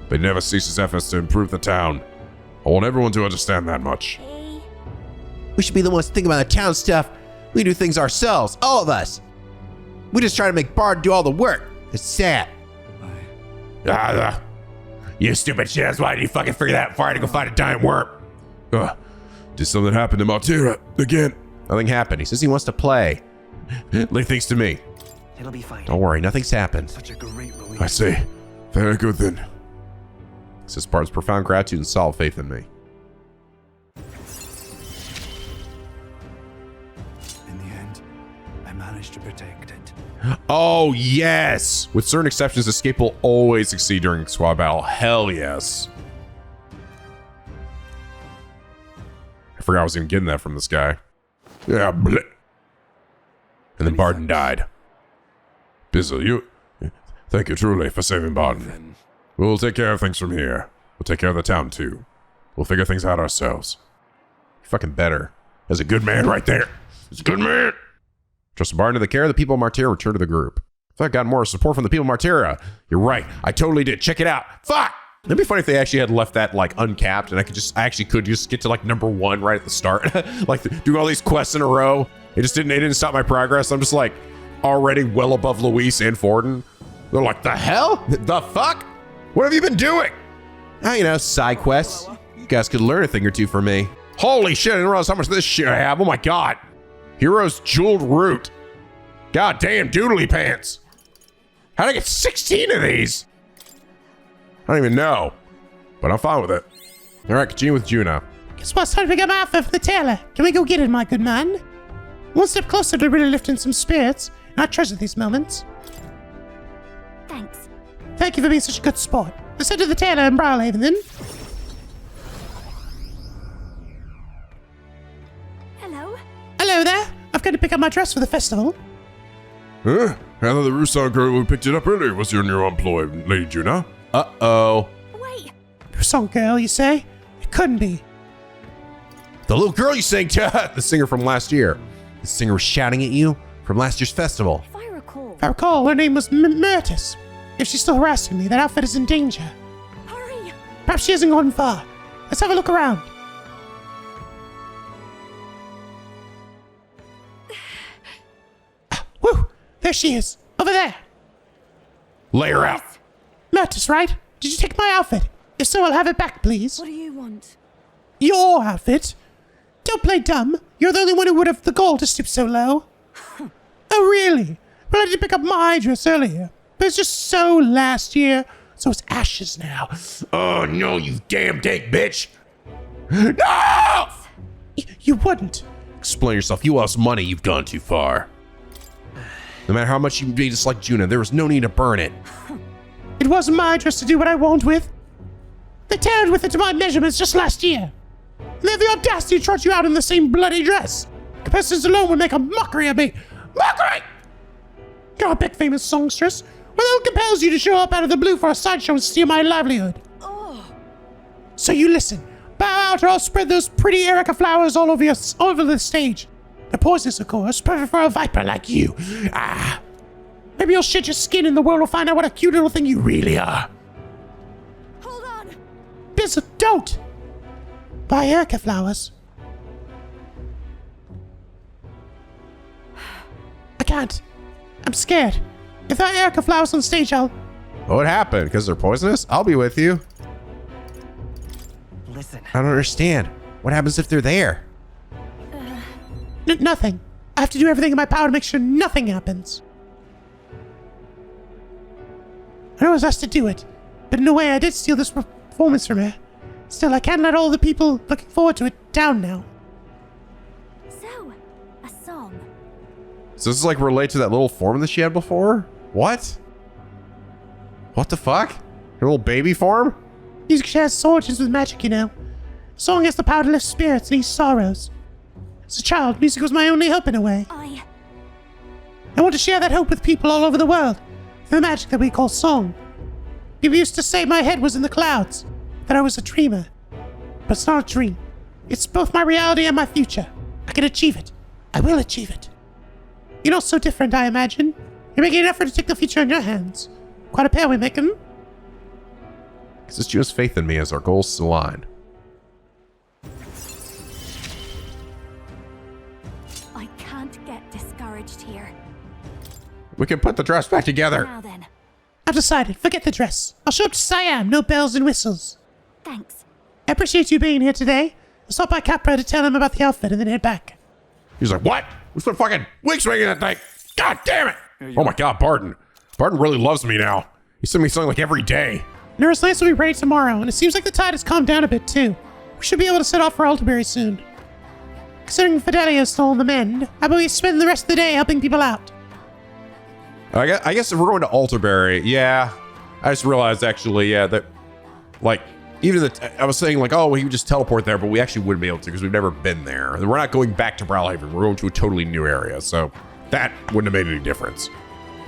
but he never ceased his efforts to improve the town. I want everyone to understand that much. We should be the ones to think about the town stuff. We do things ourselves, all of us. We just try to make Bard do all the work. It's sad. You stupid shit, that's why did you fucking figure that fire to go find a giant worm? Did something happen to Maltira again? Nothing happened. He says he wants to play. Leave things to me. It'll be fine. Don't worry, nothing's happened. Such a great relief. I see. Very good then. He says Bard's profound gratitude and solid faith in me. In the end, I managed to protect it. Oh, yes! With certain exceptions, escape will always succeed during squad battle. Hell yes. I forgot I was even getting that from this guy. Yeah, bleh. And then Barton died. Bizzle, thank you truly for saving Barton. We'll take care of things from here. We'll take care of the town too. We'll figure things out ourselves. Fucking better. There's a good man right there. He's a good man. Trust Barton to the care of the people of Martira, return to the group. If I got more support from the people of Martira. You're right. I totally did. Check it out. Fuck! It'd be funny if they actually had left that like uncapped and I could just get to like number 1 right at the start. Like doing all these quests in a row. It didn't stop my progress. I'm just like already well above Luis and Forden. They're like, the hell? The fuck? What have you been doing? Oh, side quests. You guys could learn a thing or two from me. Holy shit, I didn't realize how much of this shit I have. Oh my god. Hero's Jeweled Root. God damn doodly pants. How'd I get 16 of these? I don't even know, but I'm fine with it. All right, continue with Juno. Guess what? It's time to pick up my outfit for the tailor. Can we go get it, my good man? One step closer to really lifting some spirits, and I treasure these moments. Thanks. Thank you for being such a good sport. Let's head to the tailor in Brawlhaven then. Hello? Hello there. I've got to pick up my dress for the festival. Huh? I thought the Roussan girl who picked it up earlier was your new employee, Lady Juno. Uh-oh. Wait. Roussan girl, you say? It couldn't be. The little girl you sang to, the singer from last year. The singer was shouting at you from last year's festival. If I recall, her name was Myrtis. If she's still harassing me, that outfit is in danger. Hurry! Perhaps she hasn't gone far. Let's have a look around. Woo! There she is. Over there. Lay her out. Myrtis, right? Did you take my outfit? If so, I'll have it back, please. What do you want? Your outfit? Don't play dumb. You're the only one who would have the gall to stoop so low. Oh, really? Well, I did pick up my dress earlier, but it's just so last year, so it's ashes now. Oh, no, you damn dank bitch. No! You wouldn't. Explain yourself. You owe us money. You've gone too far. No matter how much you be just like Juno, there was no need to burn it. It wasn't my dress to do what I want with. They tailored with it to my measurements just last year. And they have the audacity to trot you out in the same bloody dress. Competitors alone would make a mockery of me. Mockery! You're a big famous songstress. What the hell compels you to show up out of the blue for a sideshow and steal my livelihood? Oh. So you listen. Bow out or I'll spread those pretty Erica flowers all over the stage. They're poisonous, of course, perfect for a viper like you. Ah. Maybe you'll shed your skin and the world will find out what a cute little thing you really are. Hold on. Bizzle, don't! Buy Erica flowers. can't. I'm scared. If that Erica flowers on stage, I'll... What happened? Because they're poisonous? I'll be with you. Listen. I don't understand. What happens if they're there? Nothing. I have to do everything in my power to make sure nothing happens. I know I was asked to do it, but in a way I did steal this performance from her. Still, I can't let all the people looking forward to it down now. So, a song. So this is like relate to that little form that she had before? What? What the fuck? Her little baby form? Music shares origins with magic, you know. A song has the power to lift spirits and ease sorrows. As a child, music was my only hope in a way. I want to share that hope with people all over the world. The magic that we call song. People used to say my head was in the clouds, that I was a dreamer. But it's not a dream. It's both my reality and my future. I can achieve it. I will achieve it. You're not so different, I imagine. You're making an effort to take the future in your hands. Quite a pair we make, hmm? Because you has faith in me as our goals align. I can't get discouraged here. We can put the dress back together. Now then. I've decided. Forget the dress. I'll show up to Siam. No bells and whistles. Thanks. I appreciate you being here today. I'll stop by Capra to tell him about the outfit and then head back. He's like, what? We spent fucking weeks making that thing. God damn it. Oh my God, Barton. Barton really loves me now. He sent me something like every day. Nurse Lance will be ready tomorrow, and it seems like the tide has calmed down a bit too. We should be able to set off for Alderbury soon. Considering Fidelia's still on the mend, how about we spend the rest of the day helping people out? I guess if we're going to Alderbury, yeah. I just realized actually, yeah, that like even I was saying like, oh, we could just teleport there, but we actually wouldn't be able to because we've never been there. We're not going back to Brawlhaven. We're going to a totally new area, so that wouldn't have made any difference.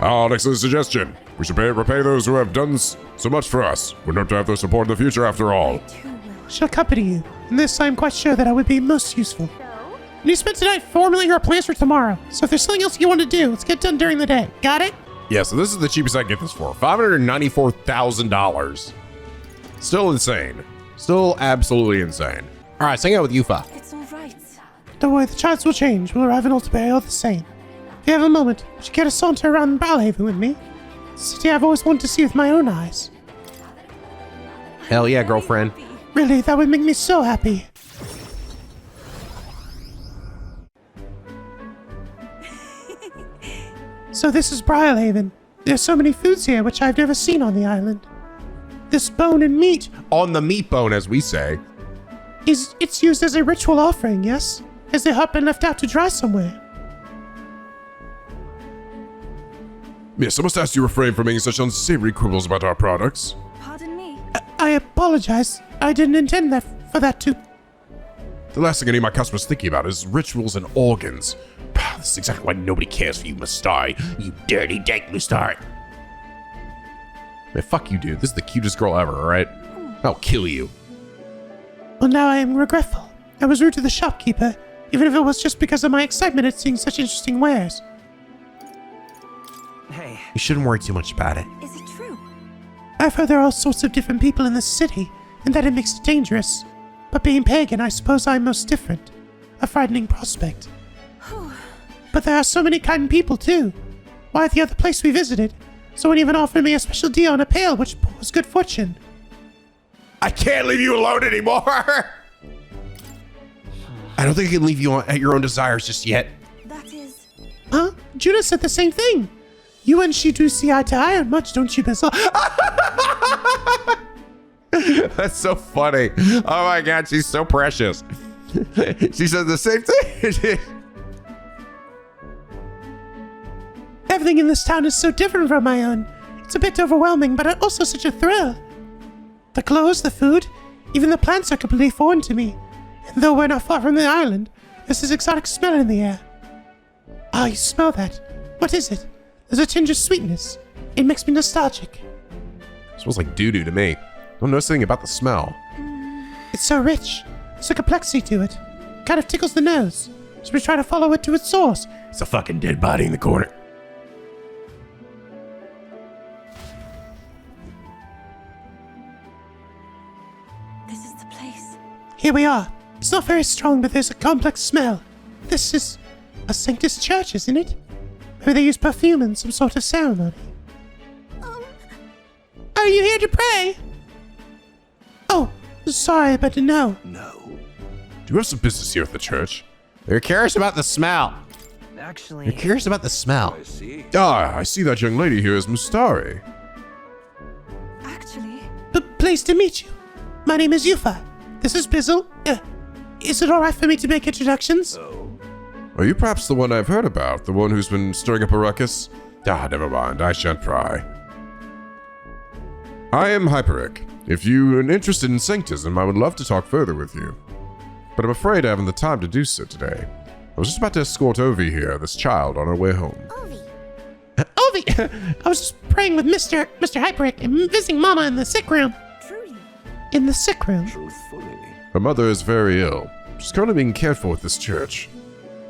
Oh, an excellent suggestion. We should repay those who have done so much for us. We'd hope to have their support in the future after all. I shall accompany you, and this I'm quite sure that I would be most useful. And you spent tonight formulating our plans for tomorrow, so if there's something else you want to do, let's get done during the day. Got it? Yeah, so this is the cheapest I can get this for. $594,000. Still insane. Still absolutely insane. All right, hang out with Yufa. It's all right. Don't worry, the charts will change. We'll arrive in Alderbury all the same. If you have a moment, would you care to saunter around Brawlhaven with me? It's a city I've always wanted to see with my own eyes. Hell yeah, girlfriend. Really, that would make me so happy. So this is Brawlhaven. There's so many foods here which I've never seen on the island. This bone and meat. On the meat bone, as we say. It's used as a ritual offering, yes? Has the heart been left out to dry somewhere? Yes, I must ask you refrain from making such unsavory quibbles about our products. Pardon me? I apologize. I didn't intend for that to... The last thing any of my customers thinking about is rituals and organs. This is exactly why nobody cares for you, Mustai. You dirty dank Mustai. Man, fuck you, dude. This is the cutest girl ever, alright? I'll kill you. Well, now I am regretful. I was rude to the shopkeeper, even if it was just because of my excitement at seeing such interesting wares. Hey. You shouldn't worry too much about it. Is it true? I've heard there are all sorts of different people in this city, and that it makes it dangerous. But being pagan, I suppose I'm most different. A frightening prospect. But there are so many kind people, too. Why, at the other place we visited, someone even offered me a special deal on a pail, which was good fortune. I can't leave you alone anymore! I don't think I can leave you at your own desires just yet. That is... Huh? Judah said the same thing. You and she do see eye to eye on much, don't you, Bizzle? That's so funny. Oh my God, she's so precious. She said the same thing. Everything in this town is so different from my own. It's a bit overwhelming, but also such a thrill. The clothes, the food, even the plants are completely foreign to me. And though we're not far from the island, there's this exotic smell in the air. Ah, you smell that? What is it? There's a tinge of sweetness. It makes me nostalgic. It smells like doo-doo to me. Don't notice anything about the smell. It's so rich. There's a complexity to it. Kind of tickles the nose. So we try to follow it to its source. It's a fucking dead body in the corner. This is the place. Here we are. It's not very strong, but there's a complex smell. This is a Sanctus Church, isn't it? Maybe they use perfume in some sort of ceremony. Are you here to pray? Oh, sorry, but no. Do you have some business here at the church? They're curious about the smell. Actually, You're curious about the smell. Ah, I see that young lady here is Mustari. Actually, Pleased to meet you. My name is Yufa. This is Bizzle. Is it alright for me to make introductions? Are you perhaps the one I've heard about? The one who's been stirring up a ruckus? Ah, never mind. I shan't pry. I am Hyperic. If you're interested in Sanctism, I would love to talk further with you. But I'm afraid I haven't the time to do so today. I was just about to escort Ovi here, this child, on our way home. Ovi! I was just praying with Mr. Hyperic and visiting Mama in the sick room. truly. In the sick room? Her mother is very ill. She's currently being cared for at this church.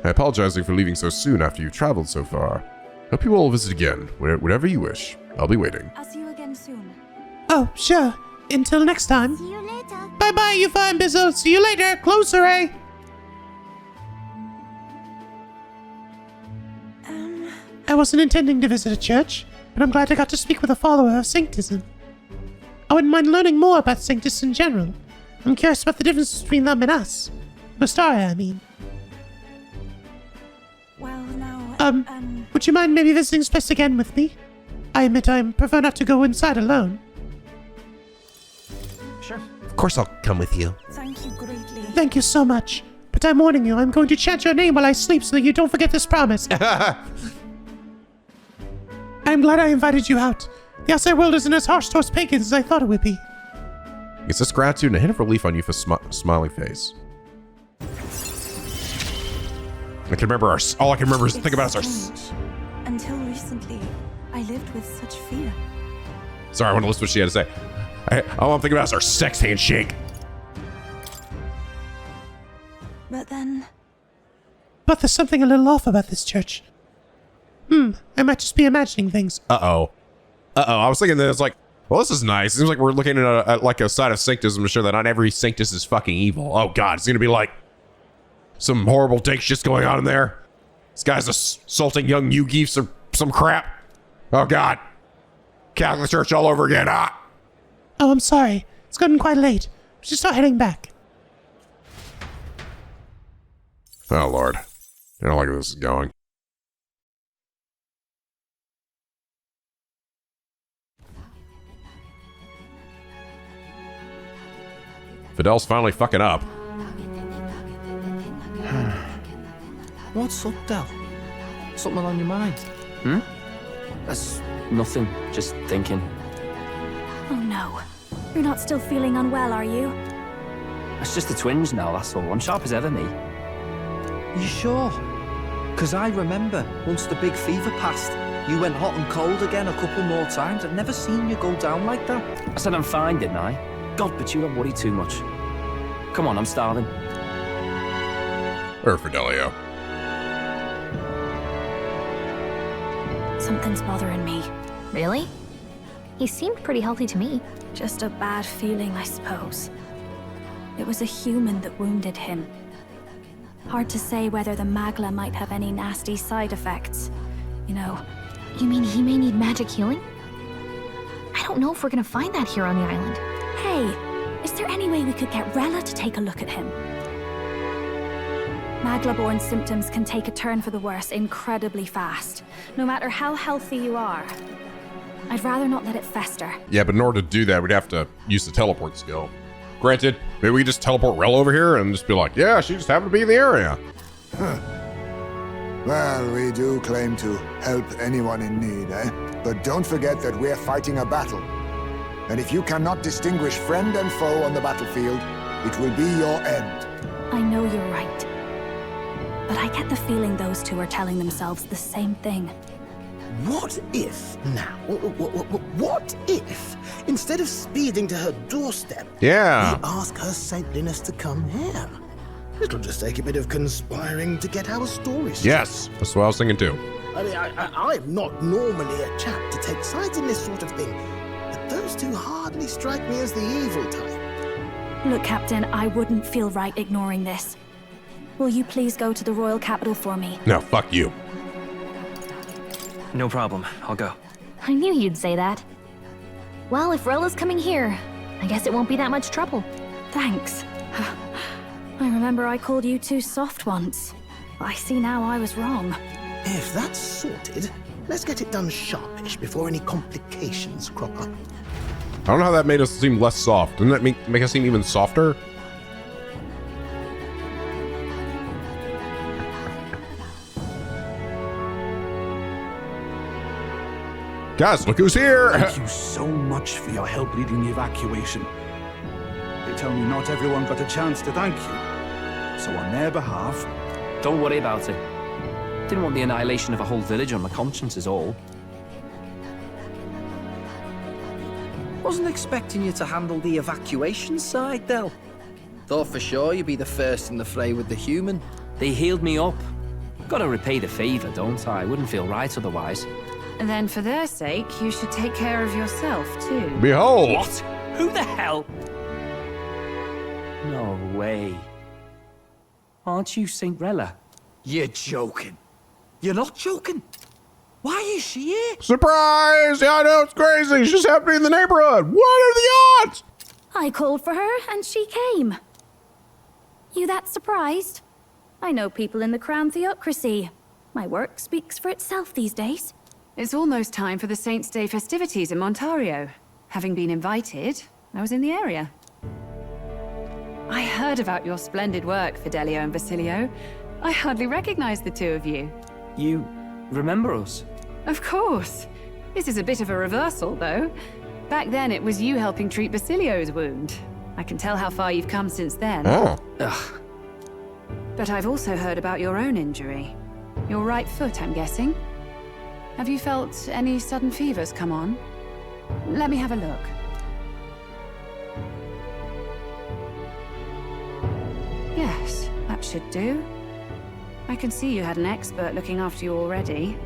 I apologize for leaving so soon after you've traveled so far. Hope you all visit again, whenever you wish. I'll be waiting. I'll see you again soon. Oh, sure. Until next time. See you later. Bye-bye, Yufa and Bizzle. See you later. Closer, eh? I wasn't intending to visit a church, but I'm glad I got to speak with a follower of Sanctism. I wouldn't mind learning more about Sanctus in general. I'm curious about the difference between them and us. Mustari, I mean. Well, now, Would you mind maybe visiting this place again with me? I admit I prefer not to go inside alone. sure. Of course I'll come with you. thank you greatly. Thank you so much. But I'm warning you, I'm going to chant your name while I sleep so that you don't forget this promise. I'm glad I invited you out. The outside world isn't as harsh towards pagans as I thought it would be. It's this gratitude and a hint of relief on Yufa's smiling face. I can remember all I can remember is think about is our. Until recently, I lived with such fear. Sorry, I want to listen to what she had to say. All I'm thinking about is our sex handshake. But then, But there's something a little off about this church. I might just be imagining things. Uh-oh. I was thinking that it's like, well, this is nice. It seems like we're looking at like a side of Sanctism to show that not every Sanctus is fucking evil. Oh god, it's gonna be like some horrible dick shit's going on in there. This guy's assaulting young Yu-Geefs or some crap. Oh god. Catholic Church all over again. Ah. Oh, I'm sorry. It's gotten quite late. We should start heading back. Oh lord. I don't like where this is going. Fidel's finally fucking up. What's up, Del? Something on your mind? That's nothing. Just thinking. oh no. You're not still feeling unwell, are you? It's just the twinge now, that's all. I'm sharp as ever, me. You sure? Because I remember once the big fever passed, you went hot and cold again a couple more times. I've never seen you go down like that. I said I'm fine, didn't I? God, but you don't worry too much. Come on, I'm starving. Or Fidelio. Something's bothering me. Really? He seemed pretty healthy to me. Just a bad feeling, I suppose. It was a human that wounded him. Hard to say whether the Magla might have any nasty side effects. You know. You mean he may need magic healing? I don't know if we're gonna find that here on the island. Hey, is there any way we could get Rella to take a look at him? Magla-born symptoms can take a turn for the worse incredibly fast, no matter how healthy you are. I'd rather not let it fester. Yeah, but in order to do that, we'd have to use the teleport skill. Granted, maybe we just teleport Rel over here and just be like, yeah, she just happened to be in the area. Well, we do claim to help anyone in need, eh? But don't forget that we're fighting a battle. And if you cannot distinguish friend and foe on the battlefield, it will be your end. I know you're right. But I get the feeling those two are telling themselves the same thing. What if, now, what if, instead of speeding to her doorstep, Yeah. we ask her saintliness to come here? It'll just take a bit of conspiring to get our story straight. Yes, that's what I was thinking too. I mean, I'm not normally a chap to take sides in this sort of thing, but those two hardly strike me as the evil type. Look, Captain, I wouldn't feel right ignoring this. Will you please go to the royal capital for me? No, fuck you. No problem. I'll go. I knew you'd say that. Well, if Rella's coming here, I guess it won't be that much trouble. Thanks. I remember I called you too soft once. I see now I was wrong. If that's sorted, let's get it done sharpish before any complications crop up. I don't know how that made us seem less soft. Didn't that make us seem even softer? Guys, look who's here! Thank you so much for your help leading the evacuation. They tell me not everyone got a chance to thank you. So on their behalf... Don't worry about it. Didn't want the annihilation of a whole village on my conscience is all. Wasn't expecting you to handle the evacuation side, Del. Thought for sure you'd be the first in the fray with the human. They healed me up. Gotta repay the favor, don't I? Wouldn't feel right otherwise. And then for their sake, you should take care of yourself, too. Behold! What? Who the hell? No way. Aren't you Saint Rella? You're joking. You're not joking? Why is she here? Surprise! Yeah, I know, it's crazy. She's happening in the neighborhood. What are the odds? I called for her and she came. You that surprised? I know people in the Crown Theocracy. My work speaks for itself these days. It's almost time for the Saints' Day festivities in Montario. Having been invited, I was in the area. I heard about your splendid work, Fidelio and Basilio. I hardly recognized the two of you. You remember us? Of course. This is a bit of a reversal, though. Back then, it was you helping treat Basilio's wound. I can tell how far you've come since then. Oh. Ugh. But I've also heard about your own injury. Your right foot, I'm guessing. Have you felt any sudden fevers come on? Let me have a look. Yes, that should do. I can see you had an expert looking after you already.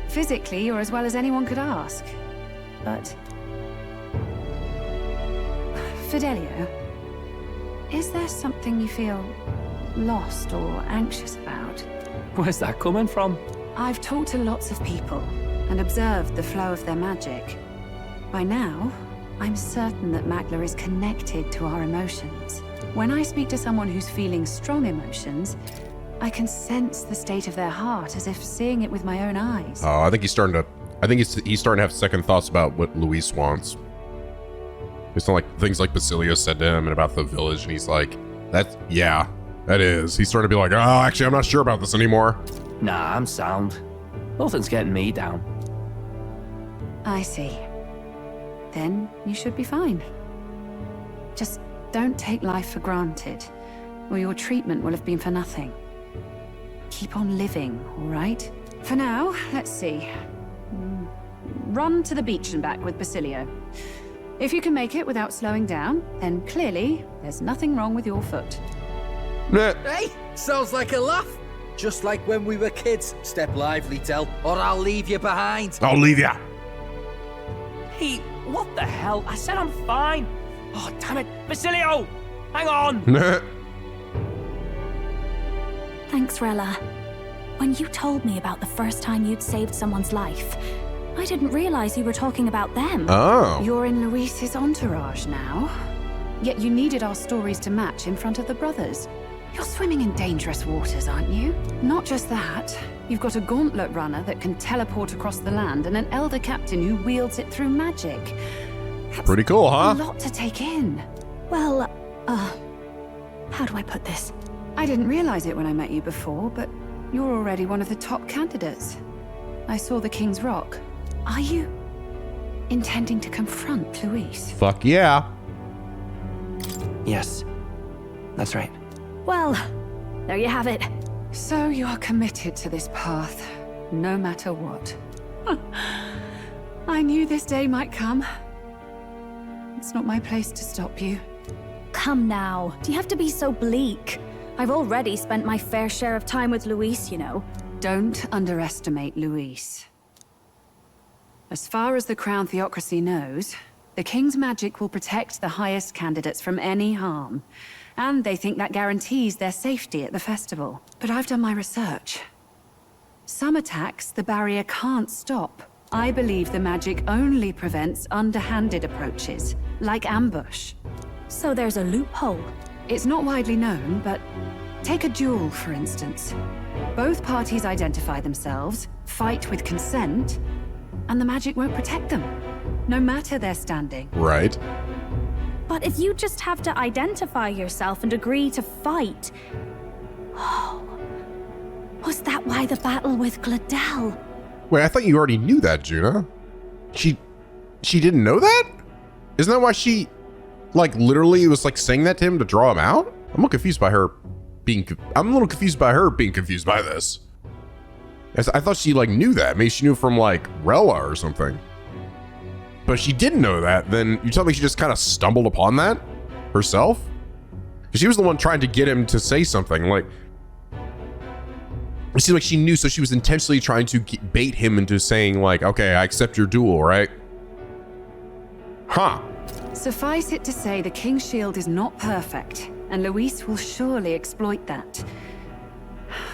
Physically, you're as well as anyone could ask. But... Fidelio, is there something you feel lost or anxious about? Where's that coming from? I've talked to lots of people and observed the flow of their magic. By now, I'm certain that Magla is connected to our emotions. When I speak to someone who's feeling strong emotions, I can sense the state of their heart as if seeing it with my own eyes. Oh, I think he's starting to have second thoughts about what Luis wants. It's not like things like Basilio said to him and about the village, and he's like, yeah, that is. He's starting to be like, oh, actually, I'm not sure about this anymore. Nah, I'm sound. Nothing's getting me down. I see. Then you should be fine. Just don't take life for granted, or your treatment will have been for nothing. Keep on living, all right? For now, let's see. Run to the beach and back with Basilio. If you can make it without slowing down, then clearly there's nothing wrong with your foot. Hey, sounds like a laugh. Just like when we were kids. Step lively, Del, or I'll leave you behind. I'll leave ya. Hey, what the hell? I said I'm fine. Oh, damn it. Basilio! Hang on! Thanks, Rella. When you told me about the first time you'd saved someone's life, I didn't realize you were talking about them. Oh. You're in Luis's entourage now. Yet you needed our stories to match in front of the brothers. You're swimming in dangerous waters, aren't you? Not just that, you've got a gauntlet runner that can teleport across the land and an Elder captain who wields it through magic. That's pretty cool, huh? A lot to take in. Well, how do I put this? I didn't realize it when I met you before, but you're already one of the top candidates. I saw the King's Rock. Are you intending to confront Luis? Fuck yeah. Yes, that's right. Well, there you have it. So you're committed to this path, no matter what. I knew this day might come. It's not my place to stop you. Come now, do you have to be so bleak? I've already spent my fair share of time with Luis, you know. Don't underestimate Luis. As far as the Crown Theocracy knows, the King's magic will protect the highest candidates from any harm. And they think that guarantees their safety at the festival. But I've done my research. Some attacks the barrier can't stop. I believe the magic only prevents underhanded approaches, like ambush. So there's a loophole. It's not widely known, but take a duel, for instance. Both parties identify themselves, fight with consent, and the magic won't protect them, no matter their standing. Right. But if you just have to identify yourself and agree to fight... Oh, was that why the battle with Gladel? Wait, I thought you already knew that, Juna. She didn't know that? Isn't that why she, like, literally was like saying that to him to draw him out? I'm a little confused by her being confused by this. I thought she like knew that. Maybe she knew from like Rella or something. But if she didn't know that, then you tell me she just kind of stumbled upon that herself? Because she was the one trying to get him to say something. Like, it seemed like she knew, so she was intentionally trying to bait him into saying like, okay, I accept your duel, right? Huh. Suffice it to say, the King's Shield is not perfect, and Luis will surely exploit that.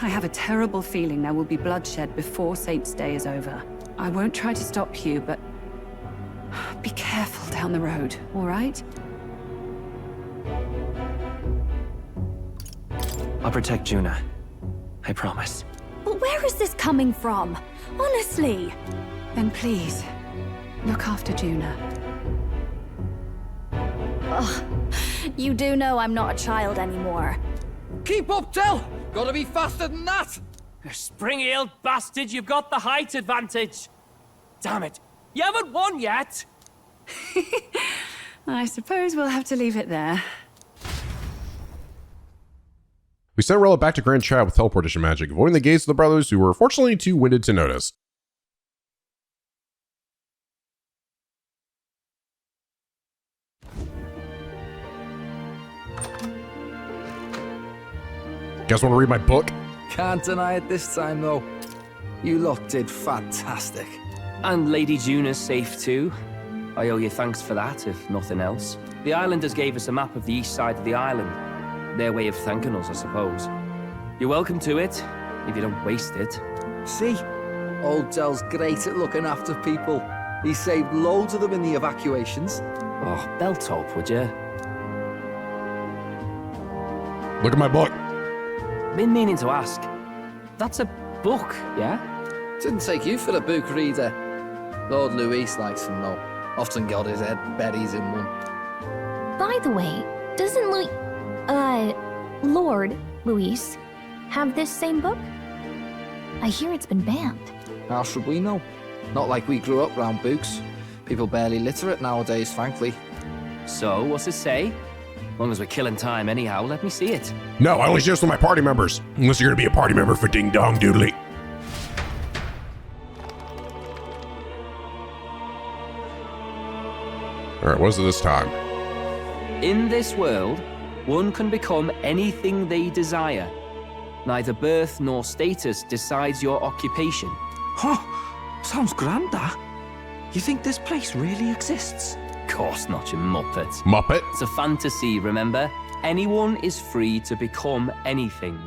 I have a terrible feeling there will be bloodshed before Saint's Day is over. I won't try to stop you, but be careful down the road, all right? I'll protect Juna. I promise. But where is this coming from? Honestly. Then please, look after Juna. Ugh. You do know I'm not a child anymore. Keep up, Del! Gotta be faster than that! You spring-heeled bastard, you've got the height advantage. Damn it, you haven't won yet. I suppose we'll have to leave it there. We sent Rella back to Grand Chat with teleportation magic, avoiding the gaze of the brothers who were fortunately too winded to notice. You guys want to read my book? Can't deny it this time, though. You lot did fantastic. And Lady Juna's safe too. I owe you thanks for that, if nothing else. The islanders gave us a map of the east side of the island. Their way of thanking us, I suppose. You're welcome to it, if you don't waste it. See? Old Del's great at looking after people. He saved loads of them in the evacuations. Oh, belt up, would you? Look at my book. Been meaning to ask. That's a book, yeah? Didn't take you for a book reader. Lord Luis likes them, though. Often got his head buried in one. By the way, doesn't Lord Luis have this same book? I hear it's been banned. How should we know? Not like we grew up round books. People barely literate nowadays, frankly. So, what's it say? As long as we're killing time anyhow, let me see it. No, I only share this with my party members. Unless you're gonna be a party member for Ding Dong Doodly. Alright, what is it this time? In this world, one can become anything they desire. Neither birth nor status decides your occupation. Huh, sounds grand, that. You think this place really exists? Of course not, you muppet. Muppet? It's a fantasy, remember? Anyone is free to become anything.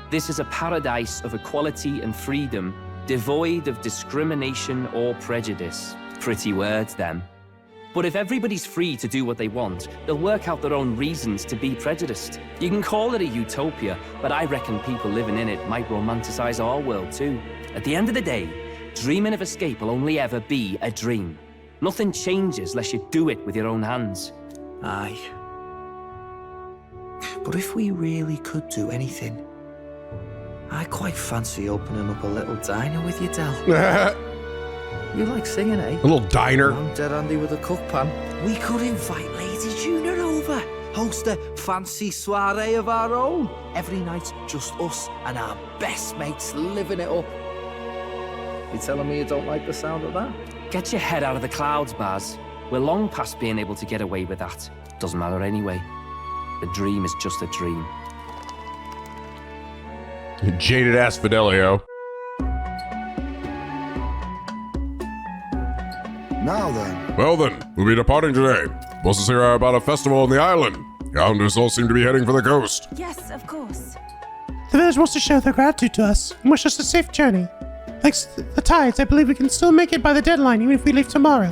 This is a paradise of equality and freedom, devoid of discrimination or prejudice. Pretty words, them. But if everybody's free to do what they want, they'll work out their own reasons to be prejudiced. You can call it a utopia, but I reckon people living in it might romanticize our world too. At the end of the day, dreaming of escape will only ever be a dream. Nothing changes unless you do it with your own hands. Aye. But if we really could do anything, I quite fancy opening up a little diner with you, Del. You like singing, eh? A little diner. I'm dead handy with a cook pan. We could invite Lady Juna over. Host a fancy soiree of our own. Every night, just us and our best mates living it up. You telling me you don't like the sound of that? Get your head out of the clouds, Baz. We're long past being able to get away with that. Doesn't matter anyway. The dream is just a dream. Jaded ass Fidelio. Now then. Well then, we'll be departing today. Boss is here about a festival on the island. The islanders all seem to be heading for the coast. Yes, of course. The village wants to show their gratitude to us and wish us a safe journey. Thanks to the tides, I believe we can still make it by the deadline, even if we leave tomorrow.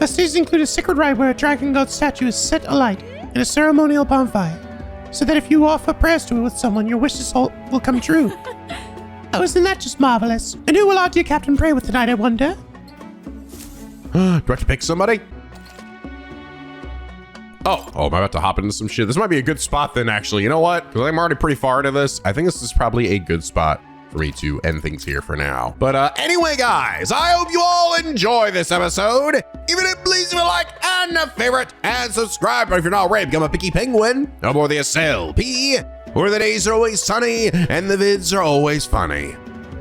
Festivities include a sacred rite where a dragon god statue is set alight in a ceremonial bonfire, so that if you offer prayers to it with someone, your wishes will come true. Oh, isn't that just marvelous? And who will our dear captain pray with tonight, I wonder? Do I have to pick somebody? Oh, am I about to hop into some shit? This might be a good spot then, actually. You know what? Because I'm already pretty far into this. I think this is probably a good spot for me to end things here for now. But anyway, guys, I hope you all enjoy this episode. Even if please leave a like and a favorite and subscribe. But if you're not already, become a picky penguin. No more the SLP, where the days are always sunny and the vids are always funny.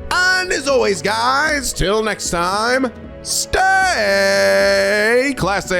And as always, guys, till next time, stay classy.